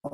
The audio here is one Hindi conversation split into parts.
Good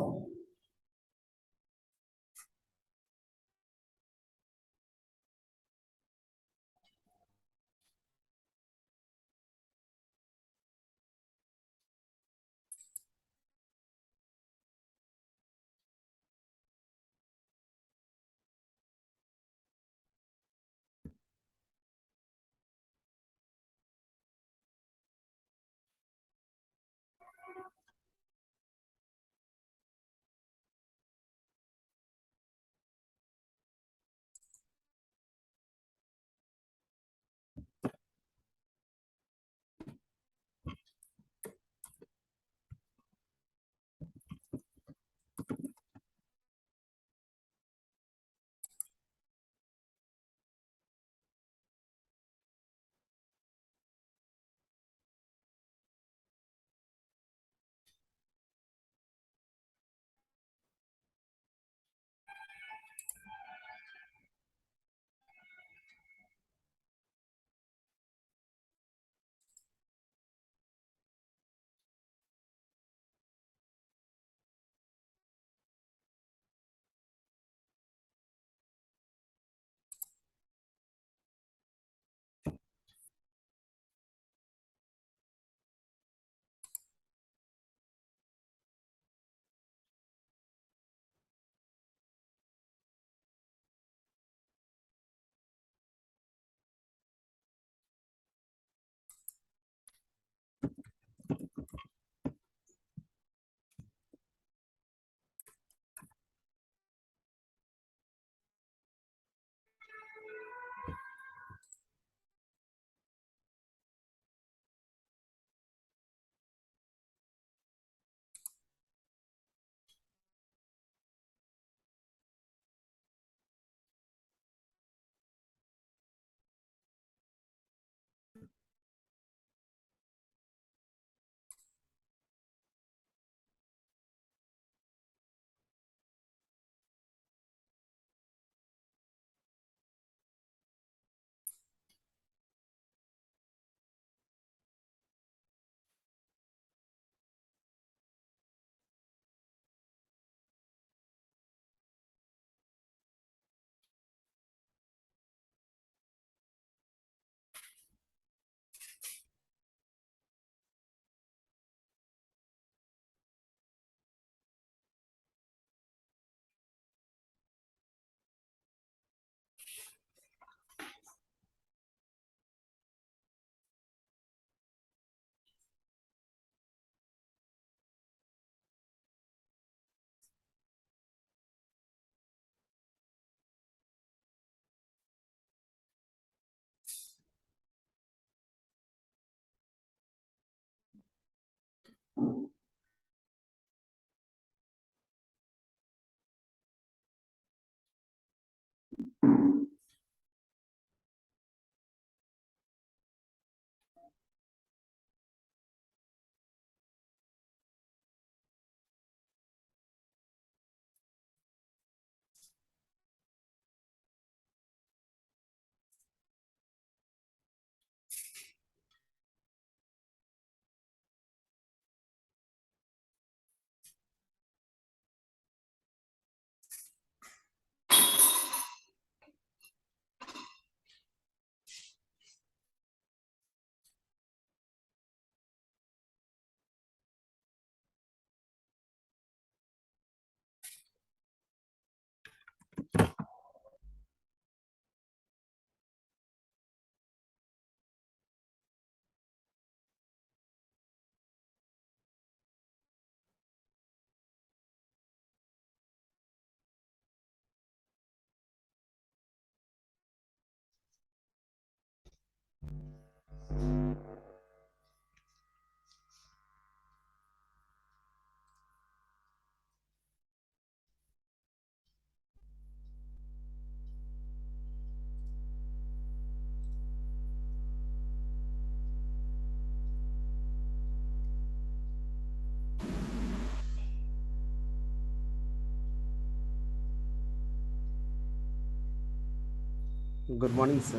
morning, sir.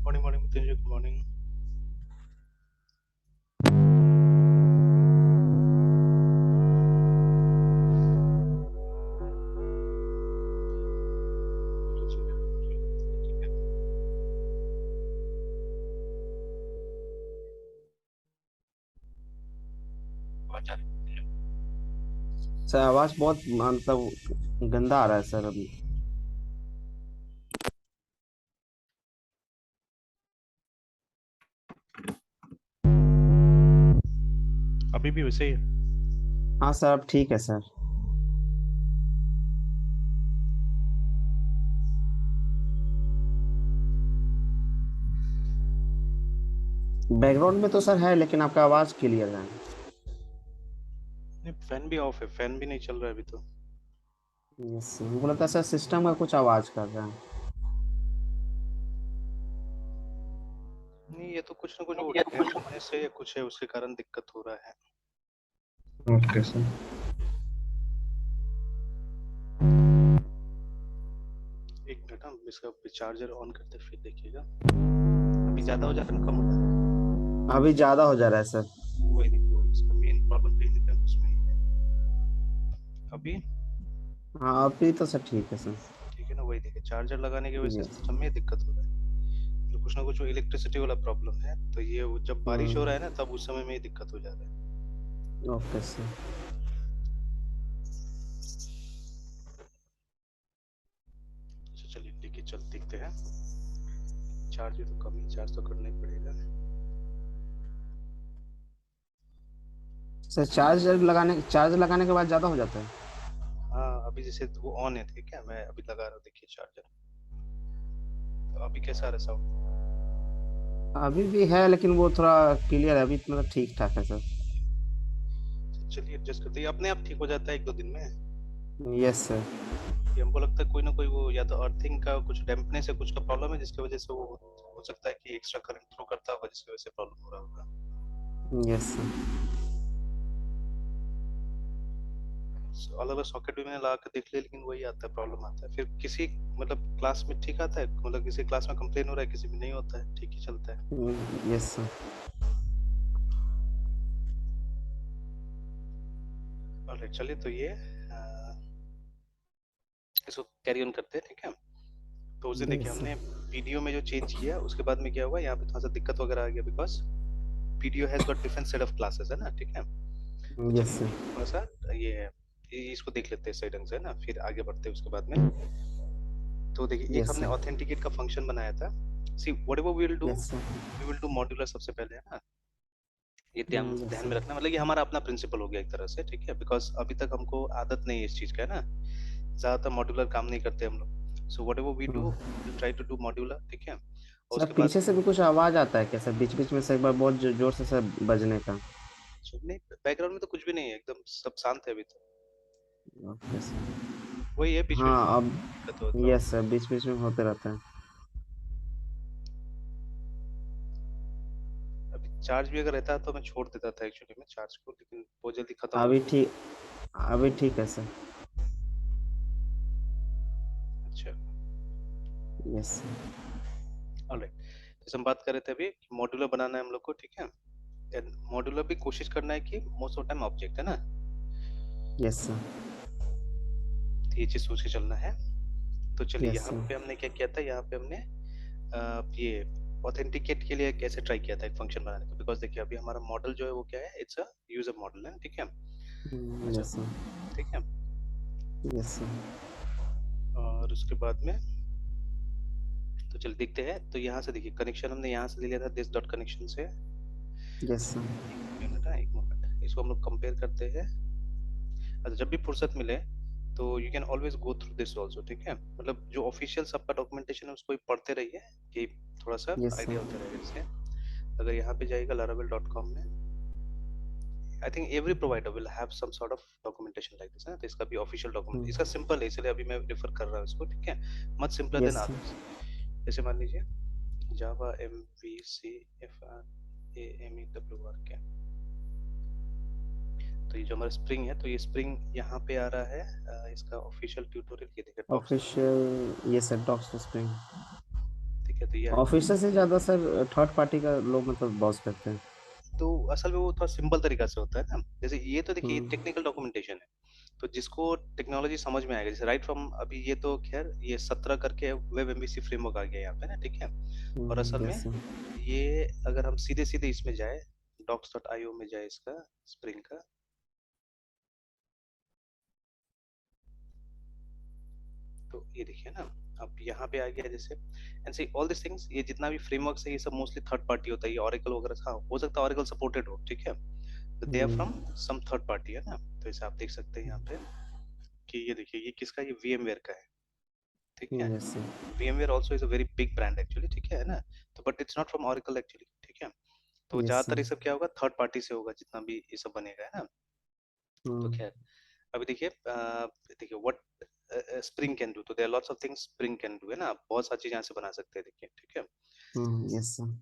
Morning, Mrityunjay. Good morning. Sir आवाज बहुत मतलब गंदा आ रहा है सर अभी। अभी भी वैसे ही है। हाँ सर अब ठीक है सर। बैकग्राउंड में तो सर है लेकिन आपका आवाज क्लियर है। नहीं, फैन भी ऑफ है, फैन भी नहीं चल रहा है अभी तो। यस हमको लगता है सर सिस्टम का कुछ आवाज कर रहा है। नहीं, ये तो कुछ ना कुछ वो डेड होने से या कुछ है, उसके कारण दिक्कत हो रहा है। Okay sir. एक मिनट, हम इसका चार्जर ऑन करते फिर देखिएगा। अभी ज्यादा हो जा रहा है, कम हो जा रहा अभी ज्यादा हो जा रहा है सर। है? वही देखिए, इसका मेन प्रॉब्लम कहीं ना कहीं उसमें ही है। अभी हाँ अभी तो सर ठीक है सर। ठीक है ना, वही देखिए, चार्जर लगाने की वजह से यस। सिस्टम में दिक्कत हो रहा है। तो कुछ ना कुछ इलेक्ट्रिसिटी वाला प्रॉब्लम है, तो ये जब बारिश हो रहा है ना, तब उस समय में ही दिक्कत हो जा रहा है। Okay sir. तो चलिए लेके चल देखते हैं। चार्ज भी तो कम ही, चार्ज तो करना ही पड़ेगा। सर चार्ज लगाने के बाद ज्यादा हो जाता है। हाँ, अभी जैसे वो ऑन है, ठीक है, मैं अभी लगा रहा हूँ, देखिए चार्जर। तो अभी कैसा आ रहा साउंड? अभी भी है लेकिन वो थोड़ा क्लियर है अभी मतलब ठीक ठाक है सर। चलिए एडजस्ट करते हैं, अपने आप ठीक हो जाता है एक दो दिन में। Yes sir. ये हमको लगता है कोई ना कोई वो या तो अर्थिंग का कुछ डैम्पनेस या कुछ का प्रॉब्लम है, जिसकी वजह से वो हो सकता है कि एक्स्ट्रा करंट थ्रो करता होगा, जिसकी वजह से प्रॉब्लम हो रहा होगा। Yes sir. अलग अलग सॉकेट भी मैंने लगा के देख लिया, लेकिन वही आता है, प्रॉब्लम आता है। फिर किसी मतलब क्लास में ठीक आता है, मतलब किसी क्लास में कंप्लेन हो रहा है, किसी में नहीं होता है, ठीक ही चलता है। Yes sir. ऑलराइट, चलिए तो ये इसको कैरी ऑन करते हैं, ठीक है। तो उस दिन देखिए यस हमने सर। पीडीओ में जो चेंज किया, उसके बाद में क्या हुआ, यहाँ पे थोड़ा सा दिक्कत वगैरह आ गया, because PDO has got different set of classes, है ना, ठीक है। तो यस चलिए सर। थोड़ा सा ये है, इसको देख लेते हैं सही ढंग से, है ना, फिर आगे बढ़ते हैं उसके बाद में। तो देखिए, एक यस हमने सर। ऑथेंटिकेट का फंक्शन बनाया था। See whatever we will do, yes sir. We will do modular सबसे पहले, है ना। ये ध्यान यस ध्यान में सर। रखना, मतलब ये हमारा अपना प्रिंसिपल हो गया एक तरह से, ठीक है, बिकॉज अभी तक हमको आदत नहीं है इस चीज का, है ना। ज्यादातर मॉड्यूलर काम नहीं करते हम लोग। So whatever we do, we try to do modular, ठीक है, और सर उसके बाद पीछे में से भी कुछ आवाज आता है क्या सर बीच बीच में से एक बार बहुत जोर से सर बजने का। नहीं, बैकग्राउंड में तो कुछ भी नहीं है, एकदम सब शांत है अभी तो। Okay sir. वही है, बीच बीच में हाँ अब दिक्कत होता हो। यस सर बीच बीच में होते रहता है। अभी चार्ज भी अगर रहता तो मैं छोड़ देता था एक्चुअली में चार्ज को, लेकिन बहुत जल्दी खत्म हो अभी गया। ठीक अभी ठीक है सर। अच्छा, यस सर। ऑलराइट। जैसे हम बात कर रहे थे अभी, मॉड्यूलर बनाना है हम लोग को, ठीक है। एंड मॉड्यूलर भी कोशिश करना है कि मोस्ट ऑफ टाइम ऑब्जेक्ट, है ना। Yes sir. तो ये चीज सोच के चलना है। तो चलिए यस यहाँ सर। पे हमने क्या किया था, यहाँ पे हमने ये ऑथेंटिकेट के लिए कैसे ट्राई किया था एक फंक्शन बनाने का, बिकॉज देखिए अभी हमारा मॉडल जो है वो क्या है, इट्स अ यूजर मॉडल है, ठीक है। अच्छा, यस सर। ठीक है। Yes sir. और उसके बाद में तो चल देखते हैं, तो यहाँ से देखिए कनेक्शन हमने यहाँ से ले लिया था, दिस डॉट कनेक्शन से। Yes sir. एक मोमेंट, इसको हम लोग कंपेयर करते हैं। अच्छा, जब भी फुर्सत मिले तो you can always go through this also, ठीक है, मतलब जो ऑफिशियल सबका डॉक्यूमेंटेशन है उसको ही पढ़ते रहिए, कि थोड़ा सा यस सर। आइडिया होता रहेगा इससे। अगर यहाँ पे जाएगा laravel.com में, I think every provider will have some sort of documentation like this, है ना। तो इसका भी ऑफिशियल डॉक्यूमेंट, इसका सिंपल है, इसलिए अभी मैं रेफर कर रहा हूँ इसको, ठीक है, much simpler than yes sir. Others. जैसे मान लीजिए जावा MVC FRAMEWR, तो ये जो हमारा स्प्रिंग है, तो ये स्प्रिंग यहाँ पे आ रहा है, इसका ऑफिशियल ट्यूटोरियल ये देखिए, डॉक्स, ऑफिशियल ये सर डॉक्स स्प्रिंग। ठीक है, तो ये आ गया। ऑफिशियल से ज्यादा सर थर्ड पार्टी का लोग मतलब बॉस करते हैं। तो असल में वो थोड़ा सिंपल तरीका से होता है ना, जैसे ये तो देखिए ये हम्म। टेक्निकल डॉक्यूमेंटेशन है, तो जिसको टेक्नोलॉजी समझ में आएगा, जैसे राइट फ्रॉम, अभी ये तो खैर ये 17 करके वेब एमवीसी फ्रेमवर्क आ गया यहाँ पे ना, ठीक है। और असल में यस सर। ये अगर हम सीधे सीधे इसमें जाए, docs.io में जाए इसका, स्प्रिंग का, तो ये देखिए ना, अब यहाँ पे आ गया जैसे, and see all this things, ये जितना भी फ्रेमवर्क है ये सब मोस्टली थर्ड पार्टी होता है, ये ऑरेकल वगैरह, हाँ हो सकता है ऑरेकल सपोर्टेड हो, ठीक है, तो they are from some third party, है ना। तो इसे आप देख सकते हैं यहाँ पे कि ये देखिए ये किसका, ये VMware का है, ठीक है। Yes sir. VMware also is a very big brand actually, ठीक है ना। तो but it's not from oracle actually, ठीक है। तो यस ज्यादातर सर। ये सब क्या होगा, थर्ड पार्टी से होगा जितना भी ये सब बनेगा, है ना। तो खैर, अभी देखिए देखिए व्हाट स्प्रिंग कैन डू, तो there are lots of things Spring can do, है ना, आप बहुत सारी चीजें यहाँ से बना सकते हैं, देखिए, ठीक है। Yes sir.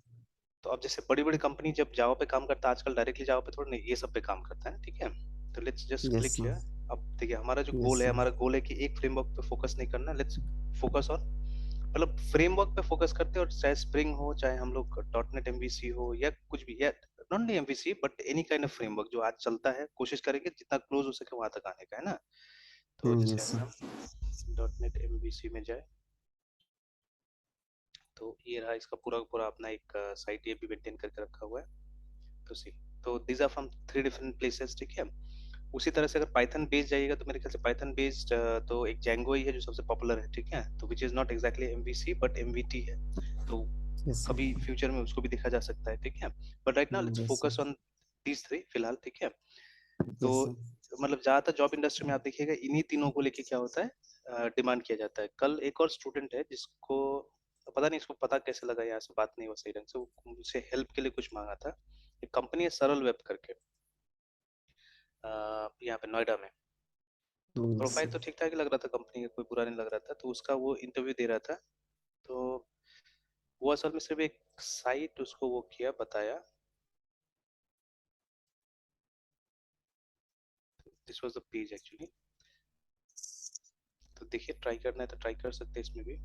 तो अब जैसे बड़ी बड़ी कंपनी जब जावा पे काम करता है आजकल, डायरेक्टली जावा पे थोड़ा नहीं, ये सब पे काम करता है, ठीक है। तो let's just yes click sir. Here. अब देखिए हमारा जो यस गोल है, सर। हमारा गोल है कि एक फ्रेमवर्क पे फोकस नहीं करना, लेट्स फोकस ऑन, मतलब फ्रेमवर्क पे फोकस करते हैं, और चाहे स्प्रिंग हो, चाहे हम लोग डॉट नेट एमवीसी हो, या कुछ भी, या नॉट नहीं MVC but any kind of framework जो आज चलता है, कोशिश करेंगे जितना क्लोज हो सके वहां तक आने का, है ना। तो जैसे यस सर। अगर हम डॉट नेट एमवीसी में जाए, तो ये रहा इसका पूरा पूरा अपना एक साइट, ये भी मेंटेन करके रखा हुआ है। तो सी, तो these are from 3 different places, ठीक है। उसी तरह से अगर पाइथन बेस्ड जाइएगा तो मेरे ख्याल से पाइथन बेस्ड तो एक जैंगो ही है जो सबसे पॉपुलर है, ठीक है, तो which is not exactly MVC but MVT है। तो यस सर। कभी फ्यूचर में उसको भी देखा जा सकता है, ठीक है। But right now let's yes sir. Focus on these three फिलहाल, ठीक है। तो यस सर। मतलब ज्यादातर जॉब इंडस्ट्री में आप देखिएगा इन्हीं तीनों को लेके क्या होता है, डिमांड किया जाता है। कल एक और स्टूडेंट है जिसको पता नहीं, इसको पता कैसे लगा, यहाँ से बात नहीं हुआ सही ढंग से, वो मुझसे हेल्प के लिए कुछ मांगा था। एक कंपनी है सरल वेब करके, यहाँ पे नोएडा में। तो यस प्रोफाइल सर। तो ठीक ठाक ही लग रहा था, कंपनी का कोई बुरा नहीं लग रहा था, तो उसका वो इंटरव्यू दे रहा था। तो वो असल में सिर्फ एक साइट उसको वो किया, बताया, this was the page actually. तो देखिए ट्राई करना है तो ट्राई कर सकते हैं इसमें भी।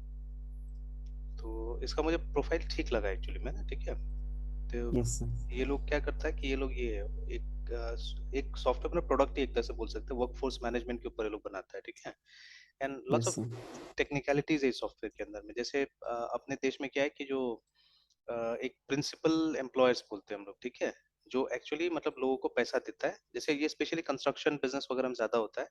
तो इसका मुझे प्रोफाइल ठीक लगा एक्चुअली में ना, ठीक है। तो यस सर। ये लोग क्या करता है कि ये लोग ये एक सॉफ्टवेयर अपना प्रोडक्ट ही एक तरह से बोल सकते हैं, वर्कफोर्स मैनेजमेंट के ऊपर ये लोग बनाता है, ठीक है। And lots yes of sir. Technicalities है इस सॉफ्टवेयर के अंदर में। जैसे अपने देश में क्या है कि जो एक प्रिंसिपल एम्प्लॉयर्स बोलते हैं हम लोग, ठीक है, जो एक्चुअली मतलब लोगों को पैसा देता है। जैसे ये स्पेशली कंस्ट्रक्शन बिजनेस वगैरह में ज्यादा होता है।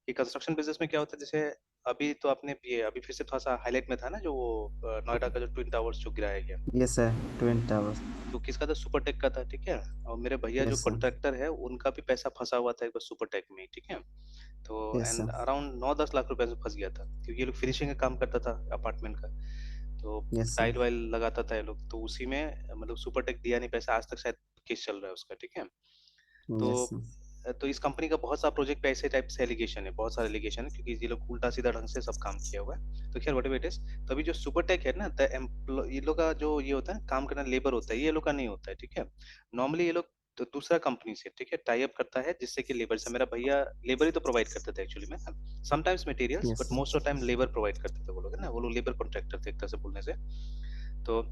ये कंस्ट्रक्शन बिजनेस में क्या होता है, जैसे अभी तो आपने ये अभी फिर से थोड़ा सा हाईलाइट में था ना, जो वो नोएडा का जो ट्विन टावर्स जो गिराया गया, यस सर। Twin tower. तो किसका था, सुपरटेक का था, ठीक है। और मेरे भैया जो यस सर। कॉन्ट्रैक्टर है उनका भी पैसा फंसा हुआ था एक बार सुपरटेक में, ठीक है। तो yes and sir. Around 9-10 lakh रुपए से फंस गया था, क्योंकि ये लोग फिनिशिंग का काम करता था अपार्टमेंट का। तो यस सर। टाइल वाइल लगाता था ये लोग, तो उसी में मतलब सुपरटेक दिया नहीं पैसा, आज तक शायद केस चल रहा है उसका, ठीक है। तो यस सर। तो इस कंपनी का बहुत सा प्रोजेक्ट पे ऐसे टाइप से एलिगेशन है, बहुत सारे एलिगेशन है, क्योंकि ये लोग उल्टा सीधा ढंग से सब काम किया हुआ है। तो खैर व्हाटएवर इट इज, तो अभी जो सुपरटेक है ना, द ये लोग का जो ये होता है काम करना लेबर होता है, ये लोग का नहीं होता है, ठीक है। नॉर्मली ये लोग तो दूसरा कंपनी से, ठीक है, टाई अप करता है, जिससे कि लेबर से, मेरा भैया लेबर ही तो प्रोवाइड करते थे एक्चुअली में, sometimes materials, yes but sir. Most of time labour provide करते थे वो लोग, है ना, वो लोग लेबर कॉन्ट्रैक्टर थे एक तरह से बोलने से। तो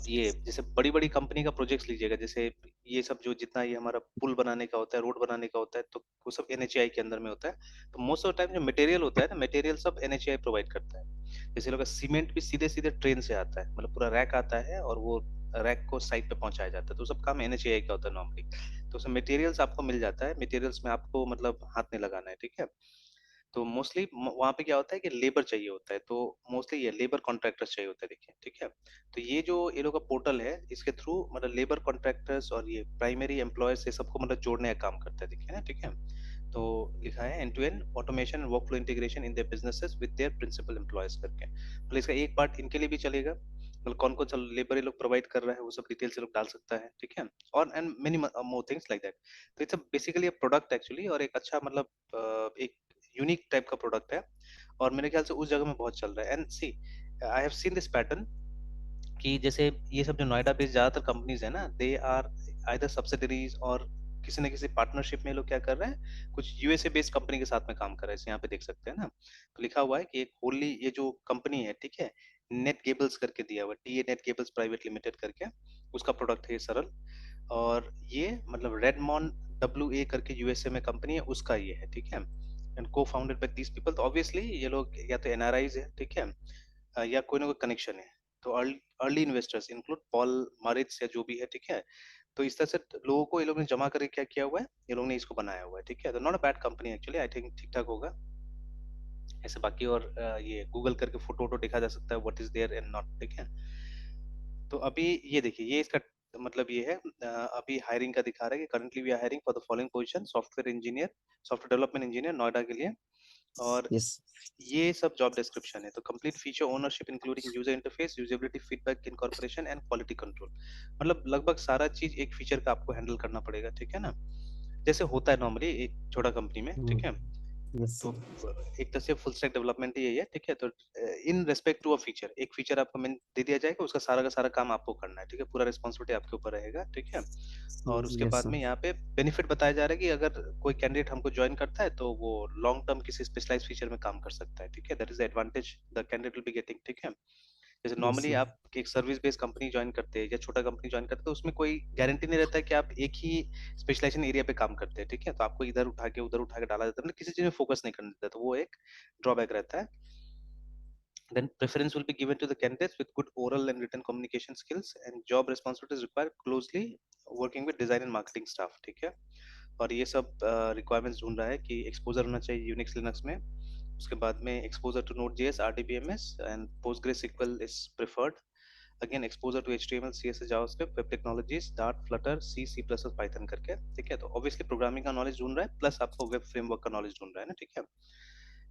ये जैसे बड़ी बड़ी कंपनी का प्रोजेक्ट्स लीजिएगा, जैसे ये सब जो जितना ये हमारा पुल बनाने का होता है, रोड बनाने का होता है, तो वो सब एनएचएआई के अंदर में होता है। तो मोस्ट ऑफ टाइम जो मटेरियल होता है ना, मटेरियल सब एनएचएआई प्रोवाइड करता है। जैसे लोग सीमेंट भी सीधे सीधे ट्रेन से आता है, मतलब पूरा रैक आता है और वो रैक को साइट पे पहुंचाया जाता है, तो सब काम एनएचएआई का होता है नॉर्मली। तो उसमें मटेरियल्स आपको मिल जाता है, मटेरियल्स में आपको मतलब हाथ नहीं लगाना है, ठीक है। तो मोस्टली वहां पे क्या होता है कि लेबर चाहिए होता है, तो मोस्टली ये लेबर कॉन्ट्रैक्टर्स चाहिए होता है, देखिए, ठीक है। तो ये जो ये लोग का पोर्टल है, इसके थ्रू मतलब लेबर कॉन्ट्रैक्टर्स और ये प्राइमरी एम्प्लॉयर्स ये सबको मतलब जोड़ने का काम करता है, देखिए ना, ठीक है। तो लिखा है end to end automation and workflow integration in their businesses with their principal employers करके, मतलब इसका एक पार्ट इनके लिए भी चलेगा, मतलब कौन कौन सा लेबर ये लोग प्रोवाइड कर रहा है वो सब डिटेल्स ये लोग डाल सकता है, ठीक है। और and many more things like that. तो इट्स बेसिकली प्रोडक्ट एक्चुअली, और एक अच्छा मतलब एक यूनिक टाइप का प्रोडक्ट है, और मेरे ख्याल से उस जगह में बहुत चल रहा है। And see, I have seen this pattern कि जैसे ये सब जो नोएडा बेस्ड ज्यादातर कंपनीज है ना, दे आर आइदर सब्सिडरीज और किसी न किसी पार्टनरशिप में लोग क्या कर रहे हैं, कुछ यूएसए बेस्ड कंपनी के साथ में काम कर रहे हैं, यहाँ पे देख सकते हैं ना। तो लिखा हुआ है कि एक होली ये जो कंपनी है, ठीक है, नेट केबल्स करके दिया हुआ, TA net cables private limited करके, उसका प्रोडक्ट है ये सरल। और ये मतलब रेडमॉन डब्ल्यू ए करके यूएसए में कंपनी है, उसका ये है, ठीक है। एंड को फाउंडेड बाय दीस पीपल, तो ऑब्वियसली ये लोग या तो एनआरआईज है, ठीक है, या कोई ना कोई कनेक्शन है। तो अर्ली इन्वेस्टर्स इंक्लूड पॉल मारिट्स या जो भी है, ठीक है। तो इस तरह से लोगों को ये लोग ने जमा करके क्या किया हुआ है, ये लोग ने इसको बनाया हुआ है, ठीक है। तो not a bad company actually, I think ठीक ठाक होगा। ऐसे बाकी और ये गूगल करके फोटो वोटो देखा जा सकता है what is there and not, ठीक है। तो अभी ये देखिए, ये इसका मतलब ये है, अभी हायरिंग का दिखा रहा है कि currently we are hiring for the following position: software engineer, software development engineer Noida के लिए। और यस ये सब जॉब डिस्क्रिप्शन है। तो complete feature ownership including user interface, usability, feedback, incorporation and quality control. मतलब लगभग सारा चीज एक फीचर का आपको हैंडल करना पड़ेगा, ठीक है ना, जैसे होता है नॉर्मली एक छोटा कंपनी में, ठीक है। यस तो एक तरह से फुल स्टैक डेवलपमेंट ही यही है, ठीक है। तो in respect to a feature, एक फीचर आपको मैंने दे दिया जाएगा, उसका सारा का सारा काम आपको करना है, ठीक है, पूरा रिस्पॉन्सिबिलिटी आपके ऊपर रहेगा, ठीक है। और उसके यस बाद में यहाँ पे बेनिफिट बताया जा रहा है कि अगर कोई कैंडिडेट हमको ज्वाइन करता है तो वो लॉन्ग टर्म किसी स्पेशलाइज फीचर में काम कर सकता है, ठीक है। That is the advantage the candidate will be getting, ठीक है। जैसे यस नॉर्मली आप एक सर्विस बेस्ड कंपनी ज्वाइन करते हैं या छोटा कंपनी ज्वाइन करते हैं, तो उसमें कोई गारंटी नहीं रहता है कि आप एक ही स्पेशलाइजेशन एरिया पे काम करते हैं, ठीक है। तो आपको इधर उठा के उधर उठा के डाला जाता है, मतलब किसी चीज में फोकस नहीं करने देता, तो वो एक ड्रॉबैक रहता है। Then preference will be given to the candidates with good oral and written communication skills, and job responsibilities require closely working with design and marketing staff, ठीक है। और ये सब रिक्वायरमेंट्स ढूंढ रहा है कि एक्सपोजर होना चाहिए यूनिक्स लिनक्स में, उसके बाद में exposure to Node.js, RDBMS and PostgreSQL is preferred. Again, exposure to HTML, CSS, JavaScript, web technologies, Dart, Flutter, C++, Python करके, ठीक है। तो ऑब्वियसली प्रोग्रामिंग का नॉलेज ढूंढ रहा है, प्लस आपको वेब फ्रेमवर्क का नॉलेज ढूंढ रहा है ना, ठीक है।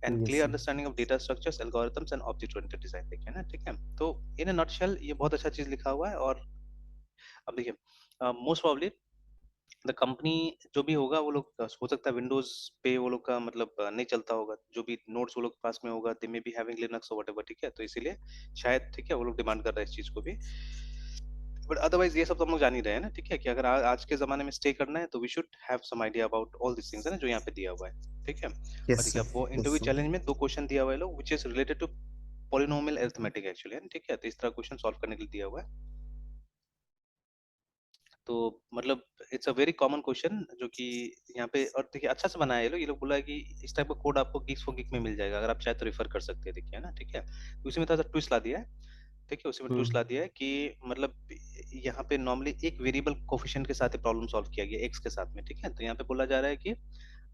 And yes clear understanding of data structures, algorithms and object oriented design, ठीक है ना, ठीक है। तो इन अ नटशेल ये बहुत अच्छा चीज लिखा हुआ है। और अब देखिए, मोस्ट प्रोबब्ली द कंपनी जो भी होगा वो लोग हो सकता है विंडोज पे वो लोग का मतलब नहीं चलता होगा, जो भी नोट्स वो लोग के पास में होगा, दे मे बी हैविंग लिनक्स और व्हाटएवर, ठीक है। तो इसीलिए शायद, ठीक है, वो लोग डिमांड कर रहे हैं इस चीज को भी। बट अदरवाइज ये सब तो हम लोग जान ही रहे हैं ना, ठीक है, कि अगर आज के जमाने में स्टे करना है तो we should have some idea about all this things है ना, जो यहाँ पे दिया हुआ है, ठीक है। और यस देखिए अब वो यस इंटरव्यू चैलेंज में 2 क्वेश्चन दिया हुआ है लोग, which is related to polynomial arithmetic actually, ठीक है। तो इस तरह क्वेश्चन सॉल्व करने के लिए दिया हुआ है। तो मतलब it's a very common question जो कि यहाँ पे, और देखिए अच्छा से बनाया है ये लोग बोला है कि इस टाइप का कोड आपको Geeks for Geek में मिल जाएगा, अगर आप चाहे तो रेफर कर सकते हैं, देखिए है ना, ठीक है। तो उसी में थोड़ा सा ट्विस्ट ला दिया है, ठीक है, उसी में ट्विस्ट ला दिया है कि मतलब यहाँ पे नॉर्मली एक वेरिएबल कोफिशिएंट के साथ प्रॉब्लम सॉल्व किया गया एक्स के साथ में, ठीक है। तो यहाँ पे बोला जा रहा है कि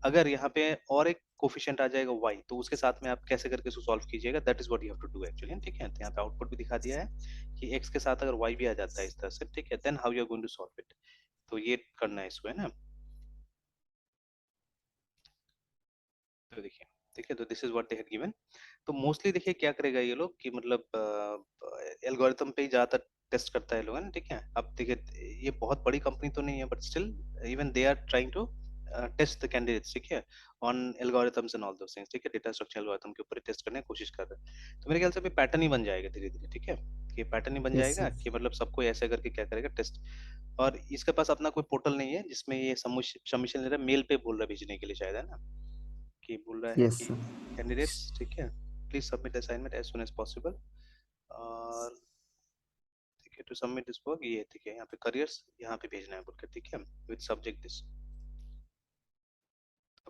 अगर यहाँ पे और एक कोफिशिएंट आ जाएगा वाई, तो उसके साथ में आप कैसे करके उसको सॉल्व कीजिएगा, that is what you have to do actually, ठीक है। तो यहाँ पे आउटपुट भी दिखा दिया है कि एक्स के साथ अगर वाई भी आ जाता है इस तरह से, ठीक है, then how you are going to solve it. तो ये करना है इसको, है ना। तो देखिए, ठीक है, तो this is what they had given. तो मोस्टली देखिए क्या करेगा ये लोग कि मतलब एल्गोरिथम पे ही ज्यादातर टेस्ट करता है लोग, है ना, ठीक है। अब देखिए ये बहुत बड़ी कंपनी तो नहीं है, but still even they are trying to test the candidates, ठीक है, on algorithms and all those things, ठीक है। डेटा स्ट्रक्चर एल्गोरिथम के ऊपर टेस्ट करने की कोशिश कर रहे हैं। तो मेरे ख्याल से अभी पैटर्न ही बन जाएगा धीरे धीरे, ठीक है, कि पैटर्न ही बन यस जाएगा कि मतलब सबको ऐसे करके क्या करेगा टेस्ट। और इसके पास अपना कोई पोर्टल नहीं है जिसमें ये सबमिशन ले रहा है, मेल पे बोल रहा है भेजने के लिए शायद, है ना, कि बोल रहा है यस कि कैंडिडेट्स, ठीक है, please submit assignment as soon as possible. और ठीक है, टू सबमिट दिस वर्क, ये ठीक है, यहाँ पे करियर्स यहाँ पे भेजना है बोलकर, ठीक है, विद सब्जेक्ट दिस।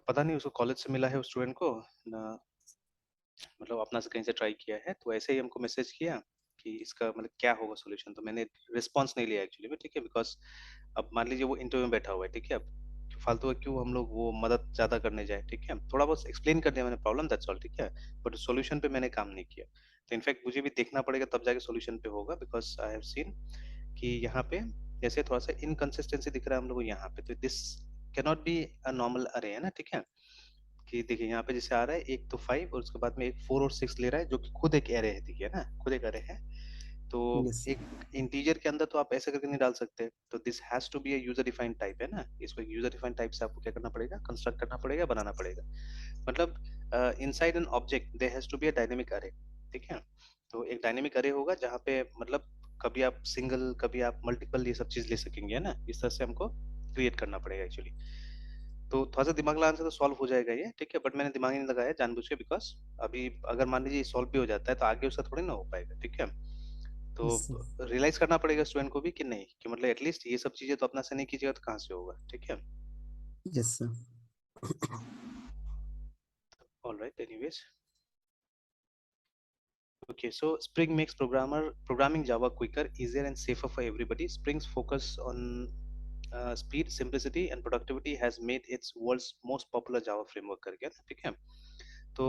पता नहीं उसको कॉलेज से मिला है उस स्टूडेंट को ना, मतलब अपना से कहीं से ट्राई किया है, तो ऐसे ही हमको मैसेज किया कि इसका मतलब क्या होगा सोल्यूशन। तो मैंने रिस्पॉन्स नहीं लिया एक्चुअली में, ठीक है, बिकॉज अब मान लीजिए वो इंटरव्यू में बैठा हुआ है, ठीक है, अब फालतू का क्यों हम लोग वो मदद ज्यादा करने जाए, ठीक है। थोड़ा बहुत एक्सप्लेन कर दिया मैंने प्रॉब्लम, दैट्स ऑल, ठीक है, बट सोल्यूशन पे मैंने काम नहीं किया। तो इनफैक्ट मुझे भी देखना पड़ेगा तब जाके सोल्यूशन पे होगा, बिकॉज आई हैव सीन कि यहाँ पे जैसे थोड़ा सा इनकंसिस्टेंसी दिख रहा है हम लोग को यहाँ पे, तो this can not be a normal अरे, है ना, ठीक है। कि देखिए यहाँ पे जैसे आ रहा है एक तो 5 और उसके बाद में एक 4 और 6 ले रहा है, जो कि खुद एक एरे है, देखिए ना, खुद एक एरे है। तो यस एक इंटीजर के अंदर तो आप ऐसे करके नहीं डाल सकते, तो this has to be a user defined type, है ना। इसको यूजर डिफाइंड टाइप से आपको क्या करना पड़ेगा, कंस्ट्रक्ट करना पड़ेगा, बनाना पड़ेगा। मतलब inside an object there has to be a dynamic array, ठीक है। तो एक डायनेमिक अरे होगा जहाँ पे मतलब कभी आप सिंगल कभी आप मल्टीपल ये सब चीज ले सकेंगे, है ना, इस तरह से हमको क्रिएट करना पड़ेगा एक्चुअली। तो थोड़ा सा दिमाग लगाने से तो सॉल्व हो जाएगा ये, ठीक है, बट मैंने दिमाग ही नहीं लगाया जानबूझ के, बिकॉज अभी अगर मान लीजिए सॉल्व भी हो जाता है तो आगे उसका थोड़ी ना हो पाएगा, ठीक है। तो यस रियलाइज करना पड़ेगा स्टूडेंट को भी कि नहीं, कि मतलब एटलीस्ट ये सब चीजें तो अपना से नहीं कीजिएगा तो कहाँ से होगा, ठीक है। Yes all right, anyways. Okay, so Spring makes programming Java quicker, easier, and safer for everybody. Spring's focus on speed, simplicity, and productivity has made its world's most popular Java framework करके ना, ठीक है। तो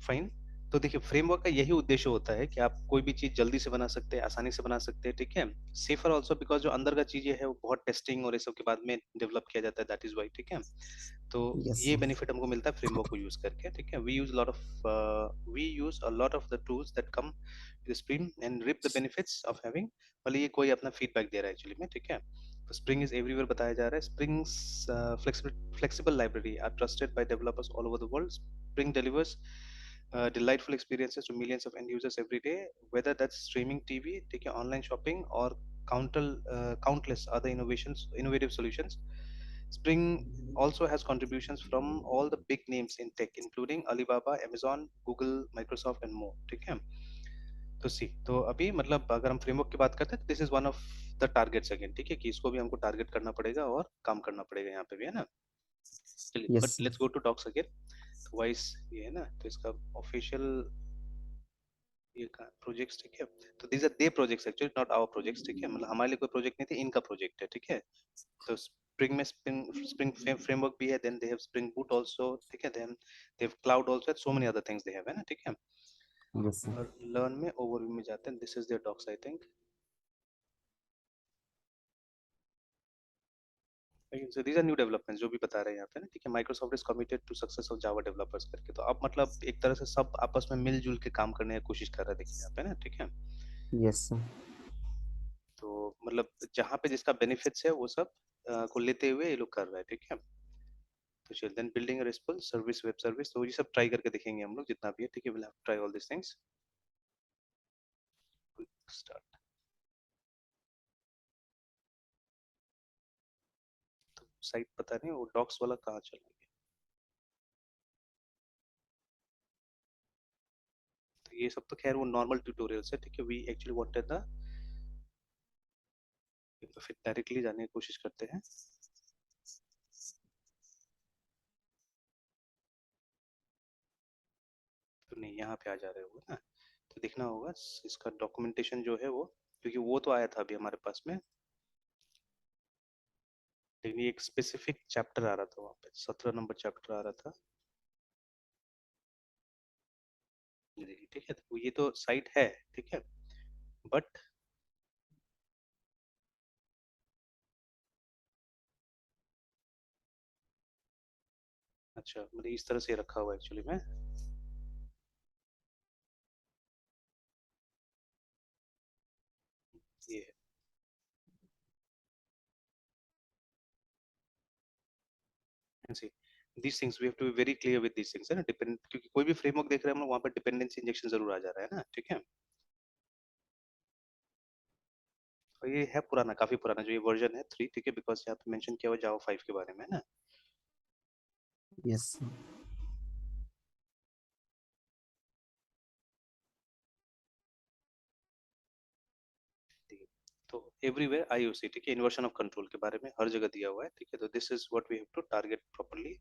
फाइन। तो देखिए फ्रेमवर्क का यही उद्देश्य होता है कि आप कोई भी चीज जल्दी से बना सकते हैं, आसानी से बना सकते हैं, ठीक है। सेफर ऑल्सो बिकॉज जो अंदर का चीजें है वो बहुत टेस्टिंग और ये सब के बाद में डेवलप किया जाता है, दैट इज वाई, ठीक है। तो यस ये बेनिफिट हमको मिलता है फ्रेमवर्क को यूज करके, ठीक है। We use a lot of the tools that come with Spring and reap the benefits of having. भले ये कोई अपना फीडबैक दे रहा है एक्चुअली में, ठीक है। तो स्प्रिंग इज एवरीवेयर बताया जा रहा है। Springs flexible library are trusted by developers all over the world. Spring delivers delightful experiences to millions of end users every day, whether that's streaming TV, take your online shopping, or countless other innovative solutions. Spring also has contributions from all the big names in tech, including Alibaba, Amazon, Google, Microsoft, and more. ठीक है। तो सी तो अभी मतलब अगर हम फ्रेमवर्क की बात करते हैं, this is one of the targets again, ठीक है, कि इसको भी हमको टारगेट करना पड़ेगा और काम करना पड़ेगा यहाँ पे भी, है ना। चलिए yes but let's go to docs again. तो वाइस ये है ना, तो इसका ऑफिशियल ये प्रोजेक्ट्स, ठीक है। तो these are their projects actually, not our projects, ठीक है। मतलब हमारे लिए कोई प्रोजेक्ट नहीं थे, इनका प्रोजेक्ट है, ठीक है। तो स्प्रिंग में स्प्रिंग फ्रेमवर्क भी है, then they have Spring Boot also, ठीक है। Then they have cloud also, so many other things they have, है ना, ठीक है। यस और लर्न में ओवरव्यू में जाते हैं, this is their docs I think. So these are new developments जो भी बता रहे हैं यहाँ पे ना, ठीक है। Microsoft is committed to success of Java developers करके, तो अब मतलब एक तरह से सब आपस में मिलजुल के काम करने की कोशिश कर रहे हैं, देखिए यहाँ पे ना, ठीक है। यस तो मतलब जहाँ पे जिसका बेनिफिट्स है वो सब को लेते हुए ये लोग कर रहे हैं, ठीक है। तो चल then building response service, web service, तो ये सब ट्राई करके देखेंगे हम लोग जितना भी है, ठीक है। Will have try all this things. Start. तो साइट पता नहीं वो डॉक्स वाला कहाँ चला गया। तो ये सब तो खैर वो नॉर्मल ट्यूटोरियल्स है, ठीक है। वी एक्चुअली वांटेड द, तो फिर डायरेक्टली जाने की कोशिश करते हैं। तो नहीं यहाँ पे आ जा रहे हो ना, तो देखना होगा इसका डॉक्यूमेंटेशन जो है वो, क्योंकि वो तो आया था अभी हमारे पास में, लेकिन ये एक स्पेसिफिक चैप्टर आ रहा था वहाँ पे, 17 नंबर चैप्टर आ रहा था। ये देखिए, ठीक है। तो ये तो साइट है, ठीक है, बट अच्छा मतलब इस तरह से रखा हुआ एक्चुअली में, ये है। see these things we have to be very clear with these things है ना, डिपेंड, क्योंकि कोई भी फ्रेमवर्क देख रहे हैं हम लोग वहाँ पर डिपेंडेंसी इंजेक्शन जरूर आ जा रहा है ना, ठीक है। और ये है पुराना, काफी पुराना जो ये वर्जन है 3, ठीक है, बिकॉज यहाँ पे मेंशन किया हुआ जावा 5 के बारे में, है ना। यस ठीक है। तो एवरीवेयर आईओसी, ठीक है, इन्वर्शन ऑफ कंट्रोल के बारे में हर जगह दिया हुआ है, ठीक है। तो this is what we have to target properly.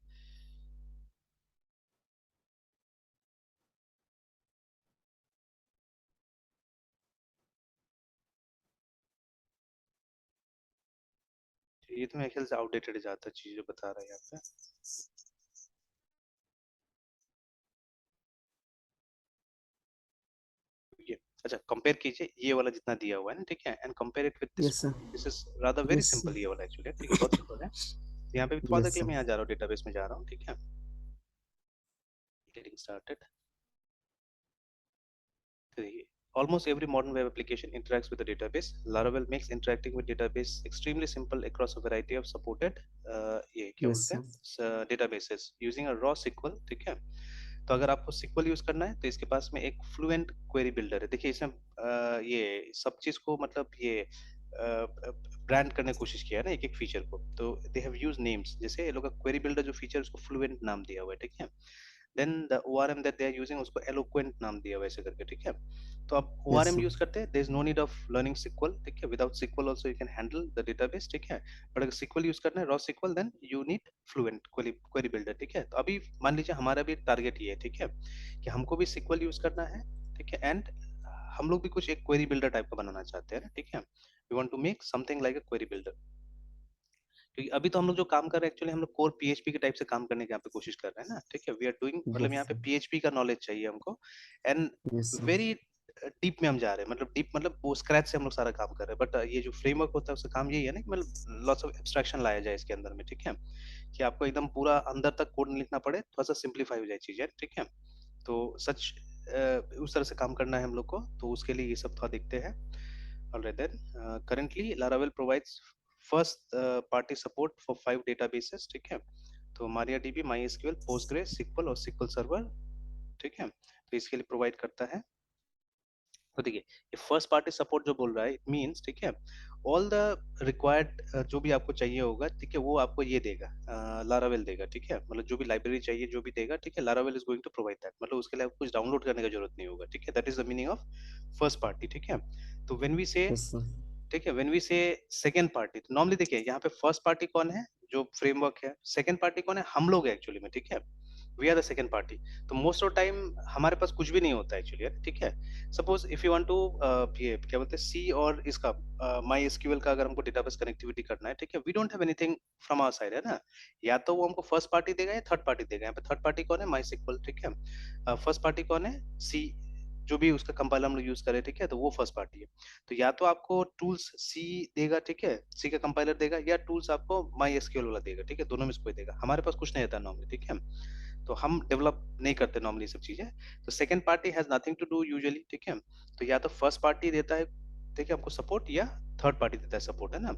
ये तो मेरे ख्याल से आउटडेटेड ज्यादा चीजें बता रहा है यहाँ पे। ये अच्छा कंपेयर कीजिए ये वाला जितना दिया हुआ है ना, ठीक है, and compare it with this yes one. This is rather very yes simple, ये वाला एक्चुअली, ठीक है, बहुत सिंपल है। यहाँ पे भी थोड़ा सा के यस लिए मैं यहाँ जा रहा हूँ, डेटाबेस में जा रहा हूँ, ठीक है। Getting started. तो देखिए almost every modern web application interacts with the database. Laravel makes interacting with database extremely simple across a variety of supported ये क्या यस बोलते हैं databases using a raw SQL, ठीक है। तो अगर आपको SQL यूज करना है तो इसके पास में एक फ्लुएंट क्वेरी बिल्डर है, देखिए इसमें ये सब चीज को मतलब ये ब्रांड करने की कोशिश किया है ना एक एक फीचर को। तो दे हैव यूज नेम्स, जैसे ये लोग का क्वेरी बिल्डर जो फीचर उसको फ्लुएंट नाम दिया हुआ है, ठीक है। Then the ORM that they are using उसको एलोक्वेंट नाम दिया हुआ है, ऐसे करके, ठीक है। तो आप यस ORM यूज करते हैं, there is no need of learning SQL, ठीक है। Without SQL also you can handle the database, ठीक है। बट अगर SQL यूज करना है, raw SQL, then you need Fluent query builder, ठीक है। तो अभी मान लीजिए हमारा भी टारगेट ये है, ठीक है, कि हमको भी SQL यूज करना है, ठीक है। एंड हम लोग भी कुछ एक क्वेरी बिल्डर टाइप का बनाना चाहते हैं ना, ठीक है। We want to make something like a query builder. क्योंकि अभी तो हम लोग जो काम कर रहे हैं एक्चुअली हम लोग कोर पीएचपी के टाइप से काम करने की यहाँ पे कोशिश कर रहे हैं ना, ठीक है। वी आर डूइंग, मतलब यस यहाँ पे सर। पीएचपी का नॉलेज चाहिए हमको, and yes sir. Very deep में हम जा रहे हैं, मतलब डीप मतलब वो स्क्रैच से हम लोग सारा काम कर रहे हैं। बट ये जो फ्रेमवर्क होता है उसका काम यही है ना कि मतलब लॉट्स ऑफ एब्स्ट्रैक्शन लाया जाए इसके अंदर में, ठीक है, कि आपको एकदम पूरा अंदर तक कोड नहीं लिखना पड़े, थोड़ा सा सिंप्लीफाई हो जाए चीजें, ठीक है। तो सच उस तरह से काम करना है हम लोग को, तो उसके लिए ये सब थोड़ा देखते हैं। Alright then, currently Laravel provides first party support for 5 databases, ठीक है। तो MariaDB, MySQL, Postgres, SQL और SQL Server, ठीक है, तो इसके लिए प्रोवाइड करता है। तो देखिए ये फर्स्ट पार्टी सपोर्ट जो बोल रहा है, इट मींस, ठीक है, ऑल द रिक्वायर्ड जो भी आपको चाहिए होगा, ठीक है, वो आपको ये देगा, लारावेल देगा, ठीक है, मतलब जो भी लाइब्रेरी चाहिए जो भी देगा, ठीक है, Laravel is going to provide that, मतलब उसके लिए आपको कुछ डाउनलोड करने की जरूरत नहीं होगा, ठीक है। That is the meaning of first party, ठीक है। तो व्हेन वी से, यस सर। ठीक है, व्हेन वी से सेकंड पार्टी, तो नॉर्मली देखिए यहाँ पे फर्स्ट पार्टी कौन है, जो फ्रेमवर्क है, सेकंड पार्टी कौन है, हम लोग है एक्चुअली में, ठीक है, we are the second party. तो मोस्ट ऑफ टाइम हमारे पास कुछ भी नहीं होता एक्चुअली, ठीक है। Suppose if you want to ये क्या बोलते हैं, सी और इसका माई एसक्यूएल का अगर हमको डेटाबेस कनेक्टिविटी करना है, ठीक है, we don't have anything from our side, है ना। या तो वो हमको फर्स्ट पार्टी देगा या थर्ड पार्टी देगा। यहाँ पे थर्ड पार्टी कौन है, माई सिक्वल, ठीक है। फर्स्ट पार्टी कौन है, सी, जो भी उसका कंपाइलर हम लोग यूज करें, ठीक है, तो वो फर्स्ट पार्टी है। तो या तो आपको टूल्स सी देगा, ठीक है, सी का कंपाइलर देगा, या टूल्स आपको माई एसक्यूएल वाला देगा, ठीक है, दोनों में से कोई देगा। हमारे पास कुछ नहीं रहता नॉर्मली, ठीक है, तो हम डेवलप नहीं करते नॉर्मली सब चीजें। तो second party has nothing to do usually, ठीक है। तो या तो फर्स्ट पार्टी देता है, ठीक है, हमको सपोर्ट, या थर्ड पार्टी देता है सपोर्ट, है ना।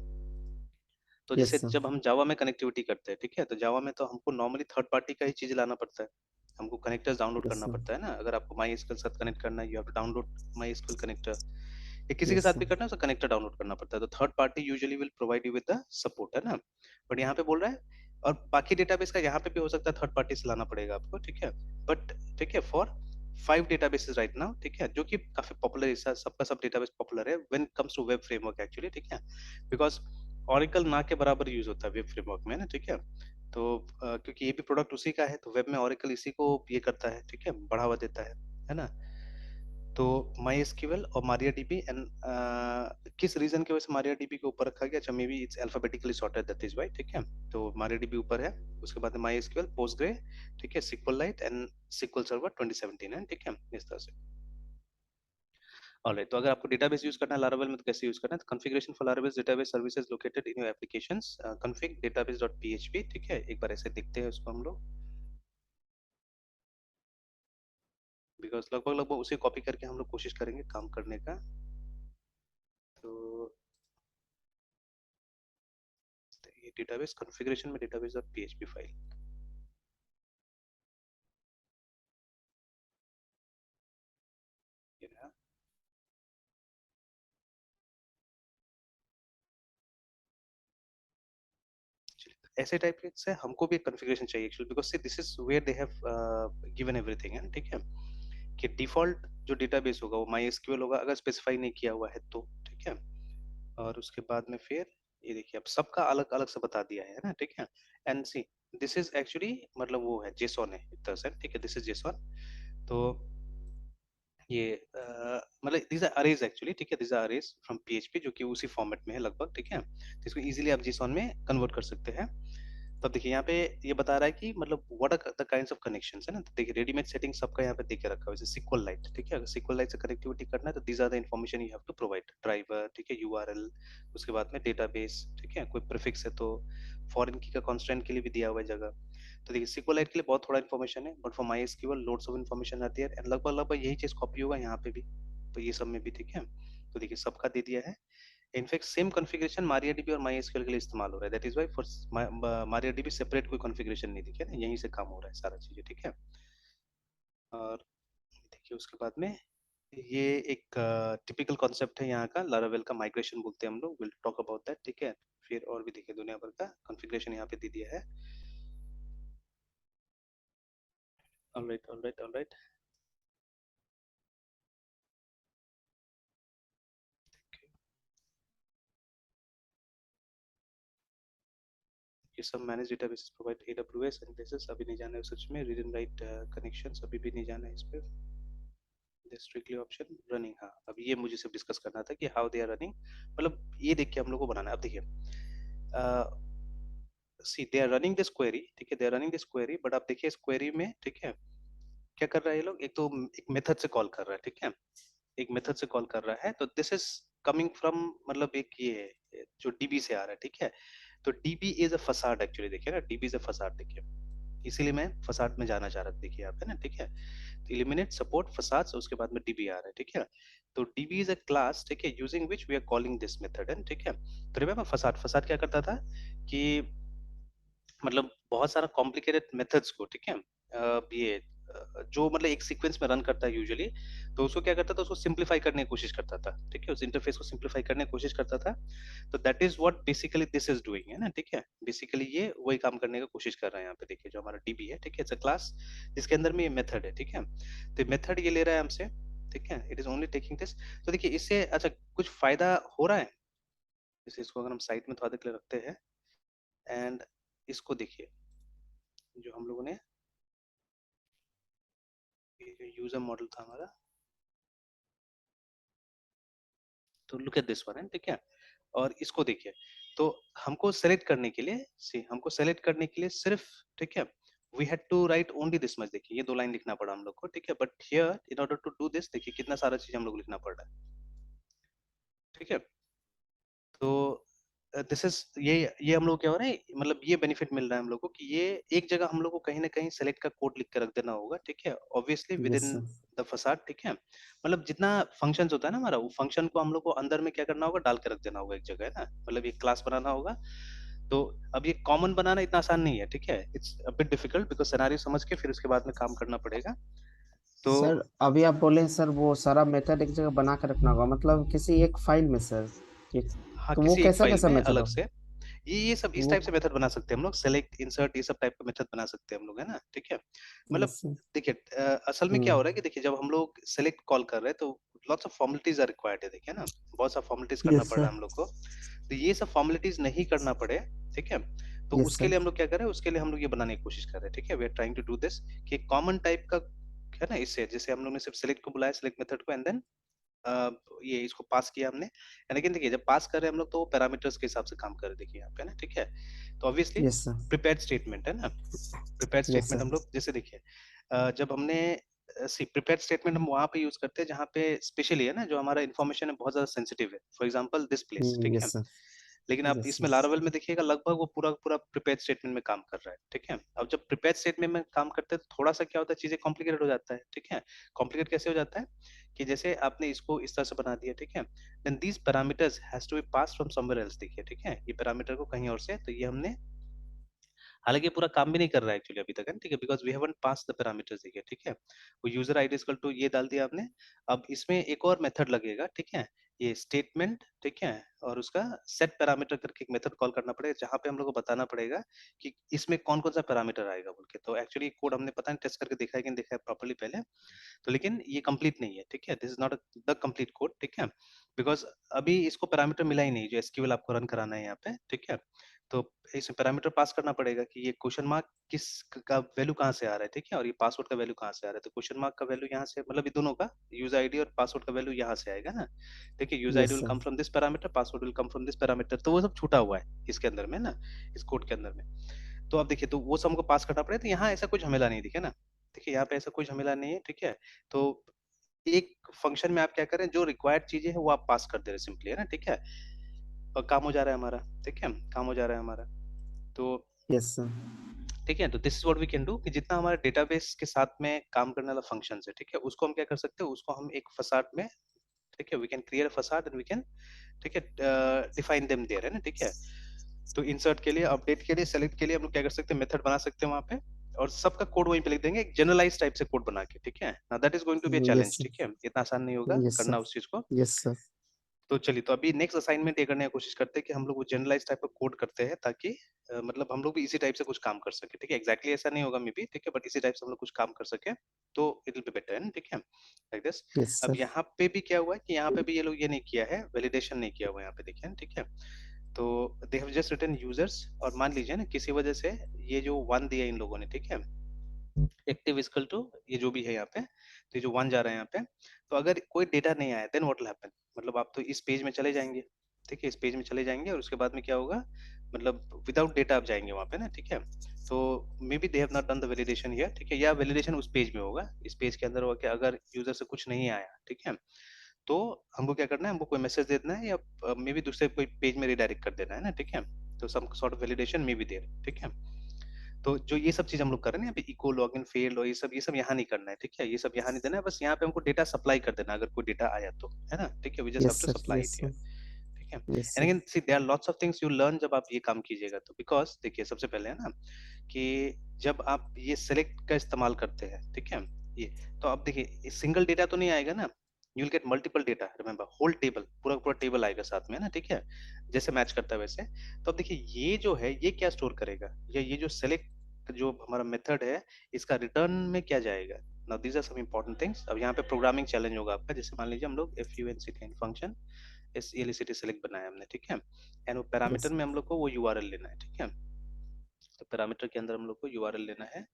तो जैसे यस सर। जब हम जावा में कनेक्टिविटी करते हैं, ठीक है, तो जावा में तो हमको नॉर्मली थर्ड पार्टी का ही चीज लाना पड़ता है, हमको कनेक्टर्स डाउनलोड यस करना सर। पड़ता है ना। अगर आपको माई एसक्यूएल साथ कनेक्ट करना है, you have to download MySQL connector, या किसी के यस साथ भी सर। करना है तो कनेक्टर डाउनलोड करना पड़ता है। तो third party usually will provide you with the support, है ना। बट यहाँ पे बोल रहा है, और बाकी डेटाबेस का यहाँ पे भी हो सकता है थर्ड पार्टी से लाना पड़ेगा आपको, ठीक है। बट ठीक है, फॉर 5 डेटाबेसेस राइट नाउ, ठीक है, जो कि काफी पॉपुलर, सबका सब डेटाबेस पॉपुलर है when comes to web framework actually, ठीक है। बिकॉज ऑरेकल ना के बराबर यूज होता है वेब फ्रेमवर्क में ना, ठीक है। तो क्योंकि ये भी प्रोडक्ट उसी का है, तो वेब में ऑरेकल इसी को ये करता है, ठीक है, बढ़ावा देता है ना। तो माई एसक्यूएल और मारिया डीबी, एंड किस रीजन की वजह से मारिया डीबी को ऊपर रखा गया, अच्छा may be it's alphabetically sorted, that is why, ठीक है। तो मारिया डीबी ऊपर है, उसके बाद माई एसक्यूएल, पोस्टग्रे, ठीक है, SQLite and SQL server 2017 है, ठीक है, इस तरह से। ऑलराइट, तो अगर आपको डेटाबेस यूज करना है लारावेल में तो कैसे यूज करना है, तो configuration for Laravel database services located in your applications, config database.php, ठीक है, एक बार ऐसे देखते हैं उसको हम लोग, बिकॉज लगभग लगभग उसे कॉपी करके हम लोग कोशिश करेंगे काम करने का। तो ये डेटाबेस कॉन्फ़िगरेशन में database.php फाइल, ये रहा। ऐसे टाइप के से हमको भी एक कॉन्फ़िगरेशन चाहिए actually, because see this is where they have given everything, है, ठीक है, कि डिफॉल्ट जो डेटाबेस होगा वो माई एसक्यूएल होगा, अगर स्पेसिफाई नहीं किया हुआ है तो, ठीक है। और उसके बाद में फिर ये देखिए अब सबका अलग अलग से बता दिया है ना, ठीक है। And C this is actually मतलब वो है जेसॉन है एक तरह से, ठीक है, दिस इज जेसॉन। तो ये मतलब these are arrays एक्चुअली, ठीक है, these are arrays from PHP जो कि उसी फॉर्मेट में है लगभग, ठीक है, तो इसको इजीली आप JSON में कन्वर्ट कर सकते हैं। तब देखिए यहाँ पे ये बता रहा है कि मतलब what are the kinds of connections, है ना। तो देखिए रेडीमेड सेटिंग सबका यहाँ पे देख के रखा है, जैसे SQL लाइट, ठीक है, अगर SQL लाइट से कनेक्टिविटी करना है तो these are the information you have to provide, driver, ठीक है, यूआरएल, उसके बाद में डेटाबेस, ठीक है, कोई प्रीफिक्स है तो फॉरेन की का कॉन्स्टेंट के लिए भी दिया हुआ है जगह। तो देखिए SQLite के लिए बहुत थोड़ा इन्फॉर्मेशन है, but for MySQL loads of information आती है, एंड लगभग लगभग यही चीज कॉपी होगा यहाँ पे भी, तो ये सब में भी, ठीक है। तो देखिए सबका दे दिया है। इनफैक्ट सेम कॉन्फ़िगरेशन MariaDB और MySQL के लिए इस्तेमाल हो रहा है, that is why for MariaDB separate कोई कॉन्फ़िगरेशन नहीं दिखे ना, यहीं से काम हो रहा है सारा चीजें, ठीक है। और देखिए उसके बाद में ये एक टिपिकल कॉन्सेप्ट है यहाँ का, लारावेल का माइग्रेशन बोलते हैं हम लोग, विल टॉक अबाउट दैट, ठीक है। फिर और भी देखिए दुनिया भर का कॉन्फ़िगरेशन यहाँ पे दे दिया है। ऑलराइट ऑलराइट ऑलराइट, ये सब manage databases provide AWS and bases, अभी नहीं जाना है सच में, रीड एंड राइट कनेक्शंस अभी भी नहीं जाना है इस पे, स्ट्रिक्टली ऑप्शन रनिंग, हाँ अब ये मुझे सिर्फ डिस्कस करना था कि हाउ दे आर रनिंग, मतलब ये देख के हम लोग को बनाना है। अब देखिए see they are running this query, ठीक है, they are running this query, but आप देखिए इस क्वेरी में, ठीक है, क्या कर रहा है ये लोग, एक तो एक मेथड से कॉल कर रहा है, ठीक है, एक मेथड से कॉल कर रहा है, तो दिस इज कमिंग फ्रॉम, मतलब एक ये जो डीबी से आ रहा है, ठीक है, तो dB is a facade actually, देखिए ना, डीबी इज अ फसाड, देखिए, इसीलिए मैं फसाड में जाना चाह रहा था, देखिए यहाँ पे ना, ठीक है, तो इलिमिनेट सपोर्ट फसाड्स, उसके बाद में डीबी आ रहा है, ठीक है, तो डीबी इज अ क्लास, ठीक है, using which we are calling this method, and ठीक है, तो रिमेंबर फसाड, फसाड क्या करता था कि मतलब बहुत सारा कॉम्प्लिकेटेड मेथड्स को, ठीक है, ये जो मतलब एक सीक्वेंस में रन करता है यूजुअली, तो उसको क्या करता था, उसको सिंपलीफाई करने की कोशिश करता था, ठीक है, उस इंटरफेस को सिंपलीफाई करने की कोशिश करता था, तो that is what basically this is doing, है ना, ठीक है, बेसिकली ये वही काम करने की कोशिश कर रहा है यहाँ पे, देखिए जो हमारा डीबी है, ठीक है, इट्स अ क्लास जिसके अंदर में ये मेथड है, ठीक है, तो मेथड ये ले रहा है हमसे, ठीक है, it is only taking this, तो देखिए इससे अच्छा कुछ फायदा हो रहा है, जैसे इसको अगर हम साइड में थोड़ा देर के लिए रखते हैं, एंड इसको देखिए जो हम लोगों ने यूजर मॉडल था हमारा, तो लुक एट दिस वन, ठीक है, और इसको देखिए, तो हमको सेलेक्ट करने के लिए, सी हमको सेलेक्ट करने के लिए सिर्फ, ठीक है, we had to write only this much, देखिए ये 2 लाइन लिखना पड़ा हम लोग को, ठीक है, but here in order to do this, देखिए कितना सारा चीज हम लोग लिखना पड़ रहा है, ठीक है, तो दिस इज ये हम लोग क्या हो रहा है, मतलब ये बेनिफिट मिल रहा है हम लोग को कि ये एक जगह हम लोग को कहीं ना कहीं सेलेक्ट का कोड लिख के रख देना होगा, ठीक है, obviously with yes in sir. The facade, ठीक है, मतलब जितना फंक्शंस होता है ना हमारा, वो फंक्शन को हम लोग को अंदर में क्या करना होगा, डाल के रख देना होगा एक जगह, है ना, मतलब एक क्लास बनाना होगा, तो अब ये कॉमन बनाना इतना आसान नहीं है, ठीक है, it's a bit difficult, because scenario समझ के फिर उसके बाद में काम करना पड़ेगा, तो सर अभी आप बोले सर वो सारा मेथड एक जगह बना कर रखना होगा, मतलब किसी एक फाइल में सर, एक, हाँ तो वो किसी एक कैसा फाइल कैसा में मेथड अलग होगा से, ये सब इस वो? टाइप से मेथड बना सकते हैं हम लोग, सेलेक्ट इंसर्ट ये सब टाइप का मेथड बना सकते हैं हम लोग, है ना, ठीक है, मतलब यस सर। देखिए असल में क्या हो हम्म। रहा है कि देखिए जब हम लोग सेलेक्ट कॉल कर रहे हैं तो lots of formalities are required है, देखिए ना, बहुत सा फॉर्मेलिटीज करना यस पड़ रहा सर। है हम लोग को, तो ये सब फॉर्मेलिटीज नहीं करना पड़े, ठीक है, तो यस उसके सर। लिए हम लोग क्या कर रहे हैं, उसके लिए हम लोग ये बनाने की कोशिश कर रहे हैं, ठीक है, we are trying to do this कि कॉमन टाइप का, है ना, इससे जैसे हम लोग ने सिर्फ सेलेक्ट को बुलाया, सेलेक्ट मेथड को, एंड देन अ, ये इसको पास किया हमने, लेकिन देखिए जब पास कर रहे हैं हम लोग तो पैरामीटर्स के हिसाब से काम कर रहे हैं, देखिए यहाँ पे ना, ठीक है, तो obviously yes sir. Prepared statement है ना, प्रिपेयर्ड यस स्टेटमेंट सर। हम लोग जैसे देखिए जब हमने सी प्रिपेयर्ड स्टेटमेंट हम वहाँ पे यूज करते हैं जहाँ पे स्पेशली है ना, जो हमारा इन्फॉर्मेशन है बहुत ज्यादा सेंसिटिव है, फॉर एग्जांपल दिस प्लेस, ठीक है, यस सर। लेकिन आप यस इसमें सर। लारावेल में देखिएगा लगभग वो पूरा पूरा प्रिपेयर्ड स्टेटमेंट में काम कर रहा है, ठीक है, अब जब प्रिपेयर्ड स्टेटमेंट में काम करते हैं तो थोड़ा सा क्या होता है, चीजें कॉम्प्लिकेटेड हो जाता है, ठीक है, कॉम्प्लिकेट कैसे हो जाता है कि जैसे आपने इसको इस तरह से बना दिया, ठीक है, then these parameters has to be pass from somewhere else, देखिए, ठीक है, ये पैरामीटर को कहीं और से, तो ये हमने, हालांकि ये पूरा काम भी नहीं कर रहा है एक्चुअली अभी तक, है ठीक है, because we haven't pass the parameters, देखिए, ठीक है, वो यूजर आईडी इक्वल टू ये डाल दिया आपने, अब इसमें एक और मेथड लगेगा, ठीक है, ये स्टेटमेंट, ठीक है, और उसका सेट पैरामीटर करके एक मेथड कॉल करना पड़ेगा जहां पे हम लोग को बताना पड़ेगा कि इसमें कौन कौन सा पैरामीटर आएगा बोल के, तो एक्चुअली कोड हमने पता नहीं टेस्ट करके देखा है कि नहीं देखा है प्रॉपर्ली पहले, तो लेकिन ये कंप्लीट नहीं है, ठीक है, this is not the complete code, ठीक है, बिकॉज अभी इसको पैरामीटर मिला ही नहीं जो एसक्यूएल आपको रन कराना है यहाँ पे, ठीक है, तो इसमें पैरामीटर पास करना पड़ेगा कि ये क्वेश्चन मार्क किस का वैल्यू कहाँ से आ रहा है, ठीक है, और ये पासवर्ड का वैल्यू कहाँ से आ रहा है, तो क्वेश्चन मार्क का वैल्यू यहाँ से, मतलब ये दोनों का यूजर आईडी और पासवर्ड का वैल्यू यहाँ से आएगा ना, देखिए user ID yes will sir. Come from this parameter, password will come from this parameter, तो वो सब छूटा हुआ है इसके अंदर में ना, इस कोड के अंदर में, तो अब देखिए तो वो सब हमको पास करना पड़ेगा, तो यहाँ ऐसा कोई झमेला नहीं, दिखे ना, देखिए यहाँ पे ऐसा कोई झमेला नहीं है, ठीक है, तो एक फंक्शन में आप क्या करें, जो रिक्वायर्ड चीजें हैं वो आप पास कर दे रहे सिंपली, है ना, ठीक है, और काम हो जा रहा है हमारा, ठीक है, काम हो जा रहा है हमारा, तो यस सर। ठीक है, तो this is what we can do कि जितना हमारे डेटाबेस के साथ में काम करने वाला फंक्शन है, ठीक है, उसको हम क्या कर सकते हैं, उसको हम एक फसाड में, ठीक है, we can create a facade and we can, ठीक है, डिफाइन देम देयर, है ना, ठीक है, तो इंसर्ट के लिए, अपडेट के लिए, सेलेक्ट के लिए हम लोग क्या कर सकते हैं, मेथड बना सकते हैं वहां पे, और सबका कोड वहीं पे लिख देंगे एक जनरलाइज टाइप से कोड बना के, ठीक है ना, that is going to be a yes challenge, sir. ठीक है, इतना आसान नहीं होगा यस करना सर। उस चीज को, यस सर। तो चलिए तो अभी नेक्स्ट असाइनमेंट ये करने की कोशिश करते हैं कि हम लोग वो जनरलाइज टाइप का कोड करते हैं ताकि मतलब हम लोग भी इसी टाइप से कुछ काम कर सके, ठीक है, एग्जैक्टली ऐसा नहीं होगा मे बी, ठीक है, बट इसी टाइप से हम लोग कुछ काम कर सके तो इट विल बी बेटर, है ना, ठीक है, लाइक दिस। यस अब सर। यहाँ पे भी क्या हुआ है कि यहाँ पे भी ये लोग ये नहीं किया है, वैलिडेशन नहीं किया हुआ यहाँ पे, देखिए, ठीक है, तो they have just written users, और मान लीजिए ना किसी वजह से ये जो वन दिया इन लोगों ने, ठीक है, एक्टिव इक्वल टू ये जो भी है यहाँ पे, तो ये जो वन जा रहा है यहाँ पे, तो अगर कोई डेटा नहीं आया देन व्हाट विल हैपन, मतलब आप तो इस पेज में चले जाएंगे, ठीक है, इस पेज में चले जाएंगे और उसके बाद में क्या होगा, मतलब विदाउट डेटा आप जाएंगे वहां पे ना, ठीक है। तो may be they have not done the validation here, ठीक है, या वैलिडेशन उस पेज में होगा, इस पेज के अंदर होगा कि अगर यूजर से कुछ नहीं आया, ठीक है, तो हमको क्या करना है, हमको कोई मैसेज दे देना है या मे बी दूसरे कोई पेज में रिडायरेक्ट कर देना है ना, ठीक है। तो some sort of validation may be there, ठीक है। तो जो ये सब चीज हम लोग कर रहे हैं ना, यहाँ पे इको लॉगिन फेल्ड और ये सब यहाँ नहीं करना है, ठीक है, ये सब यहाँ नहीं देना है, बस यहाँ पे हमको डेटा सप्लाई कर देना अगर कोई डेटा आया तो, है ना, ठीक है, we just have yes to sir, supply yes it here, sir, ठीक है। Yes and sir, again see there are lots of things you learn जब आप ये काम कीजिएगा तो, बिकॉज देखिए सबसे पहले है ना कि जब आप ये सेलेक्ट का इस्तेमाल करते हैं, ठीक है, ये, तो अब देखिए सिंगल डेटा तो नहीं आएगा ना, you will get multiple data, remember whole table, पूरा पूरा टेबल आएगा साथ में ना, ठीक है, जैसे मैच करता है वैसे। तो अब देखिए ये जो है ये क्या स्टोर करेगा, या ये जो सेलेक्ट जो हमारा मेथड है इसका रिटर्न में क्या जाएगा। Now these are some important things. अब यहाँ पे प्रोग्रामिंग चैलेंज होगा आपका, जैसे मान लीजिए हम लोग functn फंक्शन एलिसिटी सेलेक्ट बनाया हमने, ठीक है, एंड वो पैरामीटर यस, में हम लोग को वो यूआरएल लेना है, ठीक है। तो पैरामीटर के अंदर हम लोग को यूआरएल लेना है,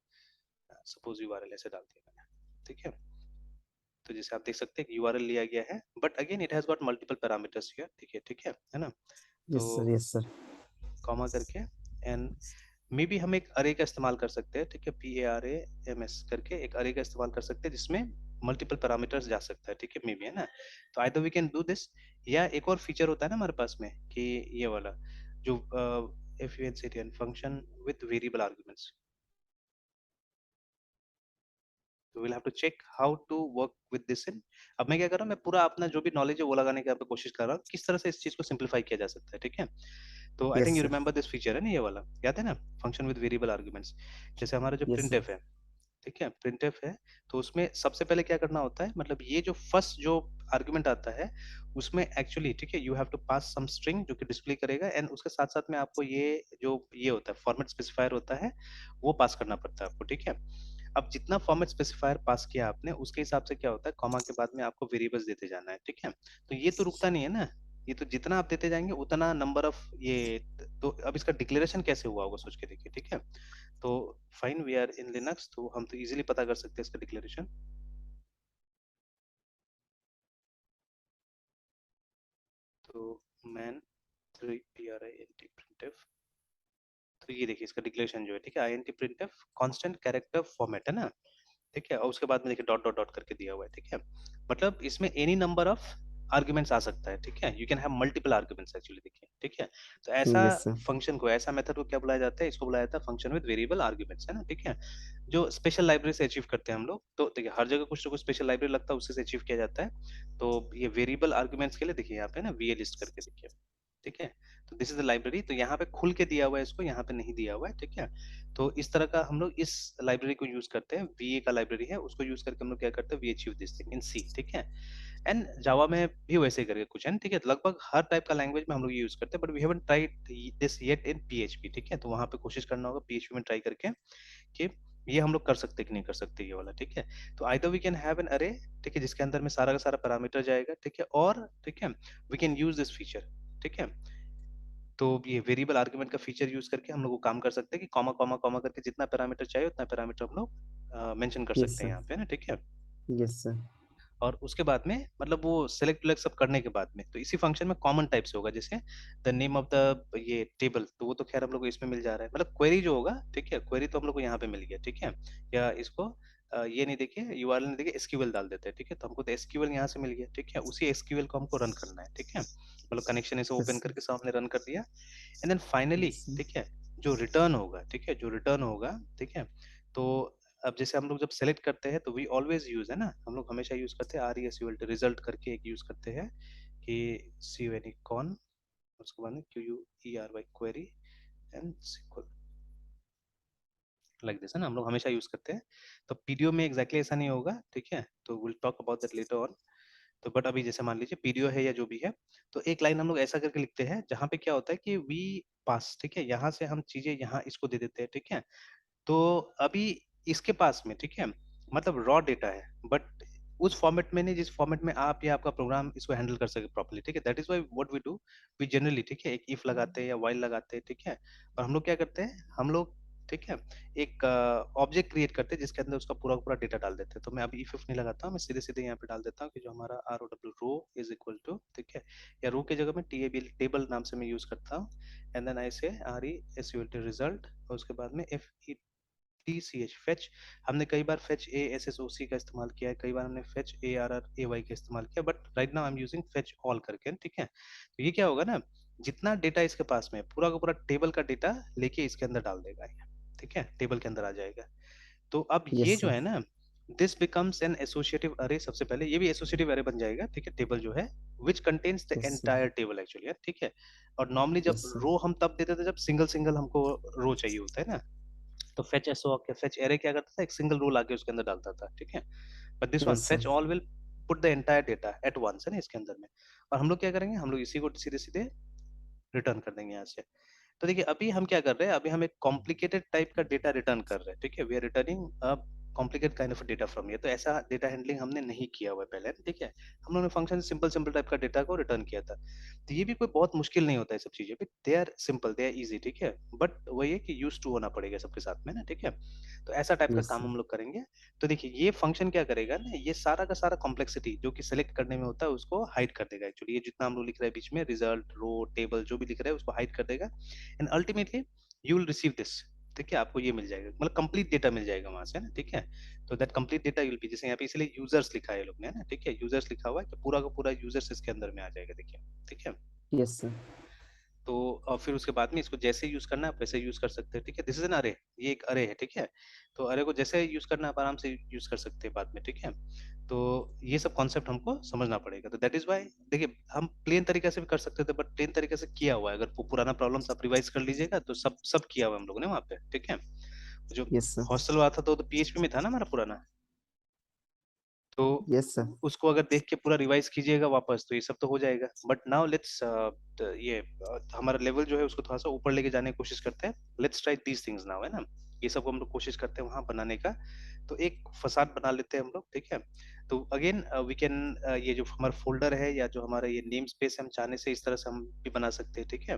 सपोज यूआरएल ऐसे डाल दिया मैंने, ठीक है। तो जैसे आप देख सकते हैं कि यूआरएल लिया गया है, but again it has got multiple parameters here, ठीक है ना। तो yes sir, yes sir, comma करके एंड मे बी हम एक अरे का इस्तेमाल कर सकते हैं, ठीक है, PARAMS करके एक अरे का इस्तेमाल कर सकते हैं जिसमें मल्टीपल पैरामीटर्स जा सकता है, ठीक है, मे बी, है ना। तो either we can do this, या एक और फीचर होता है ना हमारे पास में कि ये वाला जो functn function with variable arguments, तो we'll have to check how to work with this in। अब मैं क्या कर रहा हूँ, मैं पूरा अपना जो भी नॉलेज है वो लगाने की यहाँ पे कोशिश कर रहा हूँ किस तरह से इस चीज को सिंप्लीफाई किया जा सकता है, ठीक है। तो I think yes you sir, remember this feature है ना, ये वाला याद है ना, फंक्शन विद वेरिएबल आर्गुमेंट्स। जैसे हमारा जो यस सर, printf है, ठीक है, printf है, तो उसमें सबसे पहले क्या करना होता है, मतलब ये जो फर्स्ट जो आर्गुमेंट आता है उसमें एक्चुअली, ठीक है, you have to pass some string जो कि डिस्प्ले करेगा, एंड उसके साथ साथ में आपको ये जो ये होता है फॉर्मेट स्पेसिफायर होता है वो पास करना पड़ता है आपको, ठीक है। अब जितना फॉर्मेट स्पेसिफायर पास किया आपने उसके हिसाब से क्या होता है, कॉमा के बाद में आपको वेरिएबल्स देते जाना है, ठीक है। तो ये तो रुकता नहीं है ना, ये तो जितना आप देते जाएंगे उतना नंबर ऑफ ये। तो अब इसका डिक्लेरेशन कैसे हुआ होगा सोच के देखिए, ठीक है। तो fine, we are in Linux, तो हम तो इजीली पता कर सकते हैं इसका डिक्लेरेशन। तो मैन 3 print printf, तो ये देखिए इसका डिक्लेरेशन जो है, ठीक है, int printf constant character format है ना, ठीक है, और उसके बाद में देखिए डॉट डॉट डॉट करके दिया हुआ है, ठीक है। मतलब इसमें एनी नंबर ऑफ आर्गुमेंट्स आ सकता है, ठीक है, you can have multiple arguments actually, देखिए, ठीक है। तो ऐसा यस सर, फंक्शन को, ऐसा मेथड को क्या बुलाया जाता है, इसको बुलाया जाता है फंक्शन विद वेरिएबल आर्गुमेंट्स, है ना, ठीक है। जो स्पेशल लाइब्रेरी से अचीव करते हैं हम लोग, तो देखिए हर जगह कुछ ना कुछ स्पेशल लाइब्रेरी लगता है, उससे अचीव किया जाता है। तो ये वेरिएबल आर्गुमेंट्स के लिए देखिए यहाँ पे ना वी लिस्ट करके देखिए, ठीक है। तो दिस इज द लाइब्रेरी, तो यहाँ पे खुल के दिया हुआ है, इसको यहाँ पे नहीं दिया हुआ है, ठीक है। तो इस तरह का हम लोग इस लाइब्रेरी को यूज करते हैं, वीए का लाइब्रेरी है, उसको यूज करके हम लोग क्या करते हैं, we achieve this thing in C, ठीक है। एंड जावा में भी वैसे ही करके कुछ है, ठीक है, लगभग हर टाइप का लैंग्वेज में हम लोग ये यूज करते हैं, but we haven't tried this yet in PHP, ठीक है। तो वहां पे कोशिश करना होगा पीएचपी में ट्राई करके कि ये हम लोग कर सकते हैं कि नहीं कर सकते ये वाला, ठीक है। तो either we can have an array, ठीक है, जिसके अंदर में सारा का सारा पैरामीटर जाएगा, ठीक है, और ठीक है we can use this feature, ठीक है। तो ये वेरिएबल आर्गुमेंट का फीचर यूज करके हम लोग वो काम कर सकते हैं कि कॉमा कॉमा कॉमा करके जितना पैरामीटर चाहिए उतना पैरामीटर हम लोग मेंशन कर यस सकते हैं सर, यहाँ पे ना, ठीक है। यस सर, और उसके बाद में मतलब वो सेलेक्ट वेलेक्ट सब करने के बाद में तो इसी फंक्शन में कॉमन टाइप से होगा, जैसे द नेम ऑफ द ये टेबल, तो वो तो खैर हम लोग को इसमें मिल जा रहा है, मतलब क्वेरी जो होगा, ठीक है, क्वेरी तो हम लोग को यहाँ पे मिल गया, ठीक है। या इसको ये नहीं देखिए यूआरएल नहीं देखिए, एसक्यूएल डाल देते हैं, ठीक है। तो हमको तो एसक्यूएल यहाँ से मिल गया, ठीक है, उसी एसक्यूएल को हमको रन करना है, ठीक है, मतलब कनेक्शन इसे यस ओपन सर, करके सामने रन कर दिया, and then finally, yes sir, ठीक है, जो रिटर्न होगा, ठीक है, जो रिटर्न होगा, ठीक है। तो अब जैसे हम लोग जब सेलेक्ट करते हैं तो वी ऑलवेज यूज, है ना, हम लोग हमेशा यूज करते हैं RESULT रिजल्ट करके एक यूज करते हैं कि सी एनी कॉन, उसके बाद में QUERY query and SQL like this, है ना, हम लोग हमेशा यूज करते हैं। तो पीडीओ में एग्जैक्टली ऐसा नहीं होगा, ठीक है, तो will talk about that later on. तो बट अभी जैसे मान लीजिए पीडीओ है या जो भी है, तो एक लाइन हम लोग ऐसा करके लिखते हैं जहाँ पे क्या होता है कि वी पास, ठीक है, यहाँ से हम चीजें यहाँ इसको दे देते हैं, ठीक है। तो अभी इसके पास में, ठीक है, मतलब रॉ डेटा है, बट उस फॉर्मेट में नहीं जिस फॉर्मेट में आप या आपका प्रोग्राम इसको हैंडल कर सके प्रॉपर्ली, ठीक है। That is why what we do, we generally, ठीक है, एक इफ लगाते हैं या व्हाइल लगाते हैं, ठीक है। और हम लोग क्या करते हैं, हम लोग ठीक है, एक ऑब्जेक्ट क्रिएट करते हैं जिसके अंदर उसका पूरा पूरा डेटा डाल देते हैं। तो मैं अभी इफ नहीं लगाता हूँ, मैं सीधे सीधे यहाँ पे डाल देता हूँ कि जो हमारा R O W row is equal to, ठीक है, या रो की जगह में टेबल टेबल नाम से मैं यूज करता हूँ। And then I say R E S U L T result, और उसके बाद में F E T C H fetch. हमने कई बार fetch A S S O C का इस्तेमाल किया है, कई बार हमने fetch A R R A Y का इस्तेमाल किया, but right now I am using fetch all करके, ठीक है। तो ये क्या होगा ना, जितना डेटा इसके पास में है, पूरा का पूरा टेबल का डेटा लेके इसके अंदर डाल देगा ये, ठीक है, टेबल के अंदर आ जाएगा। तो अब यस ये जो सर। है ना, दिस बिकम्स एन एसोसिएटिव अरे, सबसे पहले ये भी एसोसिएटिव अरे बन जाएगा, ठीक है, टेबल जो है which contains the yes sir. Entire table actually, ठीक है। और नॉर्मली जब यस सर। रो हम तब देते थे जब सिंगल सिंगल हमको रो चाहिए होता है ना, तो फेच एसओ के फेच एरे क्या करता था, एक सिंगल रो लाके उसके अंदर डालता था, ठीक है। But this one yes fetch sir. All will put the entire data at once, है ना, इसके अंदर में। और हम लोग क्या करेंगे, हम लोग इसी को सीधे सीधे रिटर्न कर देंगे यहाँ से। तो देखिए अभी हम क्या कर रहे हैं, अभी हम एक कॉम्प्लिकेटेड टाइप का डेटा रिटर्न कर रहे हैं, ठीक है, we are returning a complicated kind of data from ये। तो ऐसा डेटा हैंडलिंग हमने नहीं किया हुआ है पहले, ठीक है। हम लोगों ने फंक्शन सिंपल सिंपल टाइप का डेटा को रिटर्न किया था। तो ये भी कोई बहुत मुश्किल नहीं होता है, सब चीजें भी they are simple, they are easy, ठीक है। बट वही है कि यूज टू होना पड़ेगा सबके साथ में ना, ठीक है। तो ऐसा टाइप का यस काम सर। हम लोग करेंगे। तो देखिए ये फंक्शन क्या करेगा ना, ये सारा का सारा कॉम्प्लेक्सिटी जो कि सिलेक्ट करने में होता है उसको हाइड कर देगा एक्चुअली। ये जितना हम लोग लिख रहे हैं बीच में, रिजल्ट रो टेबल जो भी लिख रहे हैं उसको हाइड कर देगा। And ultimately you will receive this, ठीक है, आपको ये मिल जाएगा, मतलब कंप्लीट डेटा मिल जाएगा वहां से ना, ठीक है। तो that complete data will be, जैसे यहाँ पे इसलिए यूजर्स लिखा है लोग ने, है ना, ठीक है, यूजर्स लिखा हुआ है कि पूरा का पूरा यूजर्स इसके अंदर में आ जाएगा, देखिए, ठीक है। Yes sir. तो और फिर उसके बाद में इसको जैसे यूज करना है आप वैसे यूज कर सकते हैं, ठीक है। दिस इज एन अरे, ये एक अरे है, ठीक है। तो अरे को जैसे यूज करना है आप आराम से यूज कर सकते हैं बाद में, ठीक है। तो ये सब कॉन्सेप्ट हमको समझना पड़ेगा। तो दैट इज वाई देखिए हम प्लेन तरीके से भी कर सकते थे, बट प्लेन तरीके से किया हुआ है, अगर वो पुराना प्रॉब्लम्स आप रिवाइज कर लीजिएगा तो सब सब किया हुआ है हम लोगों ने वहाँ पे, ठीक है। जो यस सर। हॉस्टल वाला था तो पीएचपी में था ना हमारा पुराना, तो यस सर। उसको अगर देख के पूरा रिवाइज कीजिएगा वापस तो ये सब तो हो जाएगा। बट नाउ लेट्स ये हमारा लेवल जो है उसको थोड़ा सा ऊपर लेके जाने की कोशिश करते हैं। Let's try these things now, है ना। ये सब हम लोग कोशिश करते हैं वहां बनाने का। तो एक फसाद बना लेते हैं हम लोग, ठीक है। तो अगेन वी कैन, ये जो हमारा फोल्डर है या जो हमारा ये नेम स्पेस हम चाहने से इस तरह से हम भी बना सकते हैं, ठीक है।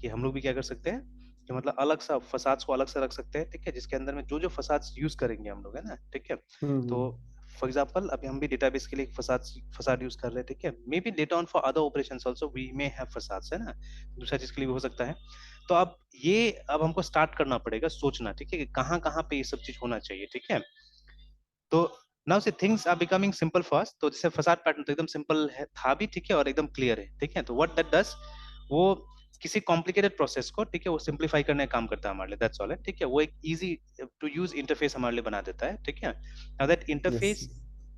कि हम लोग भी क्या कर सकते हैं कि मतलब अलग सा फसाद को अलग से रख सकते हैं, ठीक है, जिसके अंदर में जो जो फसाद यूज करेंगे हम लोग, है ना, ठीक है। तो हम्म। फॉर एग्जांपल अभी हम भी डेटाबेस के लिए एक फसाद फसाद यूज कर रहे हैं, ठीक है। May be later on for other operations also we may have facades, है ना, दूसरा चीज के लिए भी हो सकता है। तो अब हमको स्टार्ट करना पड़ेगा सोचना, ठीक है, कि कहाँ कहाँ पे ये सब चीज होना चाहिए, ठीक है। तो now so things are becoming simple first. तो जैसे फसाद पैटर्न तो एकदम सिंपल है, था भी, ठीक है, और एकदम क्लियर है, ठीक है। तो व्हाट दैट डज, वो किसी कॉम्प्लिकेटेड प्रोसेस को, ठीक है, वो सिंप्लीफाई करने का काम करता है हमारे लिए, दैट्स ऑल है, ठीक है। वो एक इजी टू यूज इंटरफेस हमारे लिए बना देता है, ठीक है। Now that yes interface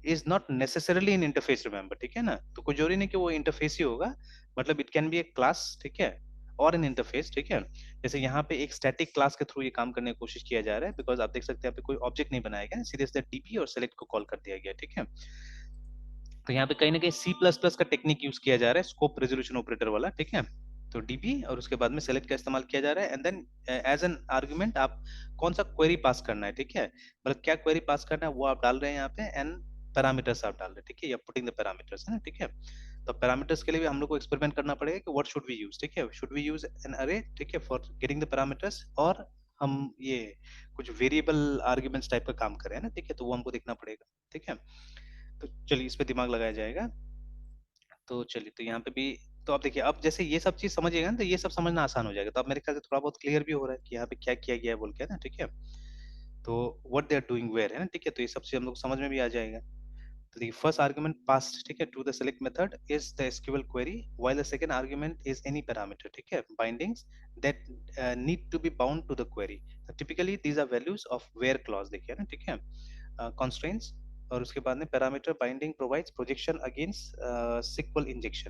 is not necessarily in interface, remember, ठीक है ना। तो कोई जरूरी नहीं कि वो इंटरफेस ही होगा, मतलब it can be A class, ठीक है, और इन इंटरफेस, ठीक है। जैसे यहाँ पे एक स्टैटिक क्लास के थ्रू ये काम करने की कोशिश किया जा रहा है, बिकॉज आप देख सकते हैं यहाँ पे कोई ऑब्जेक्ट नहीं बनाया गया, सीधे सीधे डीपी और सेलेक्ट को कॉल कर दिया गया, ठीक है। तो यहाँ पे कहीं ना कहीं सी प्लस प्लस का टेक्निक यूज किया जा रहा है, स्कोप रेजोल्यूशन ऑपरेटर वाला, ठीक है। तो डीपी और उसके बाद में सेलेक्ट का इस्तेमाल किया जा रहा है, and then as an argument आप कौन सा क्वेरी पास करना है, ठीक है, मतलब क्या क्वेरी पास करना है वो आप डाल रहे हैं यहाँ पे, एंड पैरामीटर्स आप डाल रहे हैं, ठीक है, या पुटिंग द पैरामीटर्स, है ना, ठीक है। तो पैरामीटर्स के लिए भी हम लोग को एक्सपेरिमेंट करना पड़ेगा कि व्हाट शुड वी यूज, ठीक है, should we use N array, ठीक है, फॉर गेटिंग द पैरामीटर्स, और हम ये कुछ वेरिएबल आर्ग्यूमेंट्स टाइप का काम करें, है ना, ठीक है। तो वो हमको देखना पड़ेगा, ठीक है। तो चलिए इस पे दिमाग लगाया जाएगा। तो चलिए, तो यहाँ पे भी, तो आप देखिए अब जैसे ये सब चीज समझिएगा ना तो ये सब समझना आसान हो जाएगा। तो अब मेरे ख्याल से थोड़ा बहुत क्लियर भी हो रहा है कि यहाँ पे क्या किया गया है बोल के, है ना, ठीक है। तो what they are doing where, है ना, ठीक है। तो ये सब चीज हम लोग समझ में भी आ जाएगा। तो the first argument passed, ठीक है, to the select method is the SQL query, while the second argument is any parameter, ठीक है, bindings that need to be bound to the query. So typically these are values of where clause, देखिए ना, ठीक है, constraints, और उसके बाद में parameter binding provides projection against SQL injection,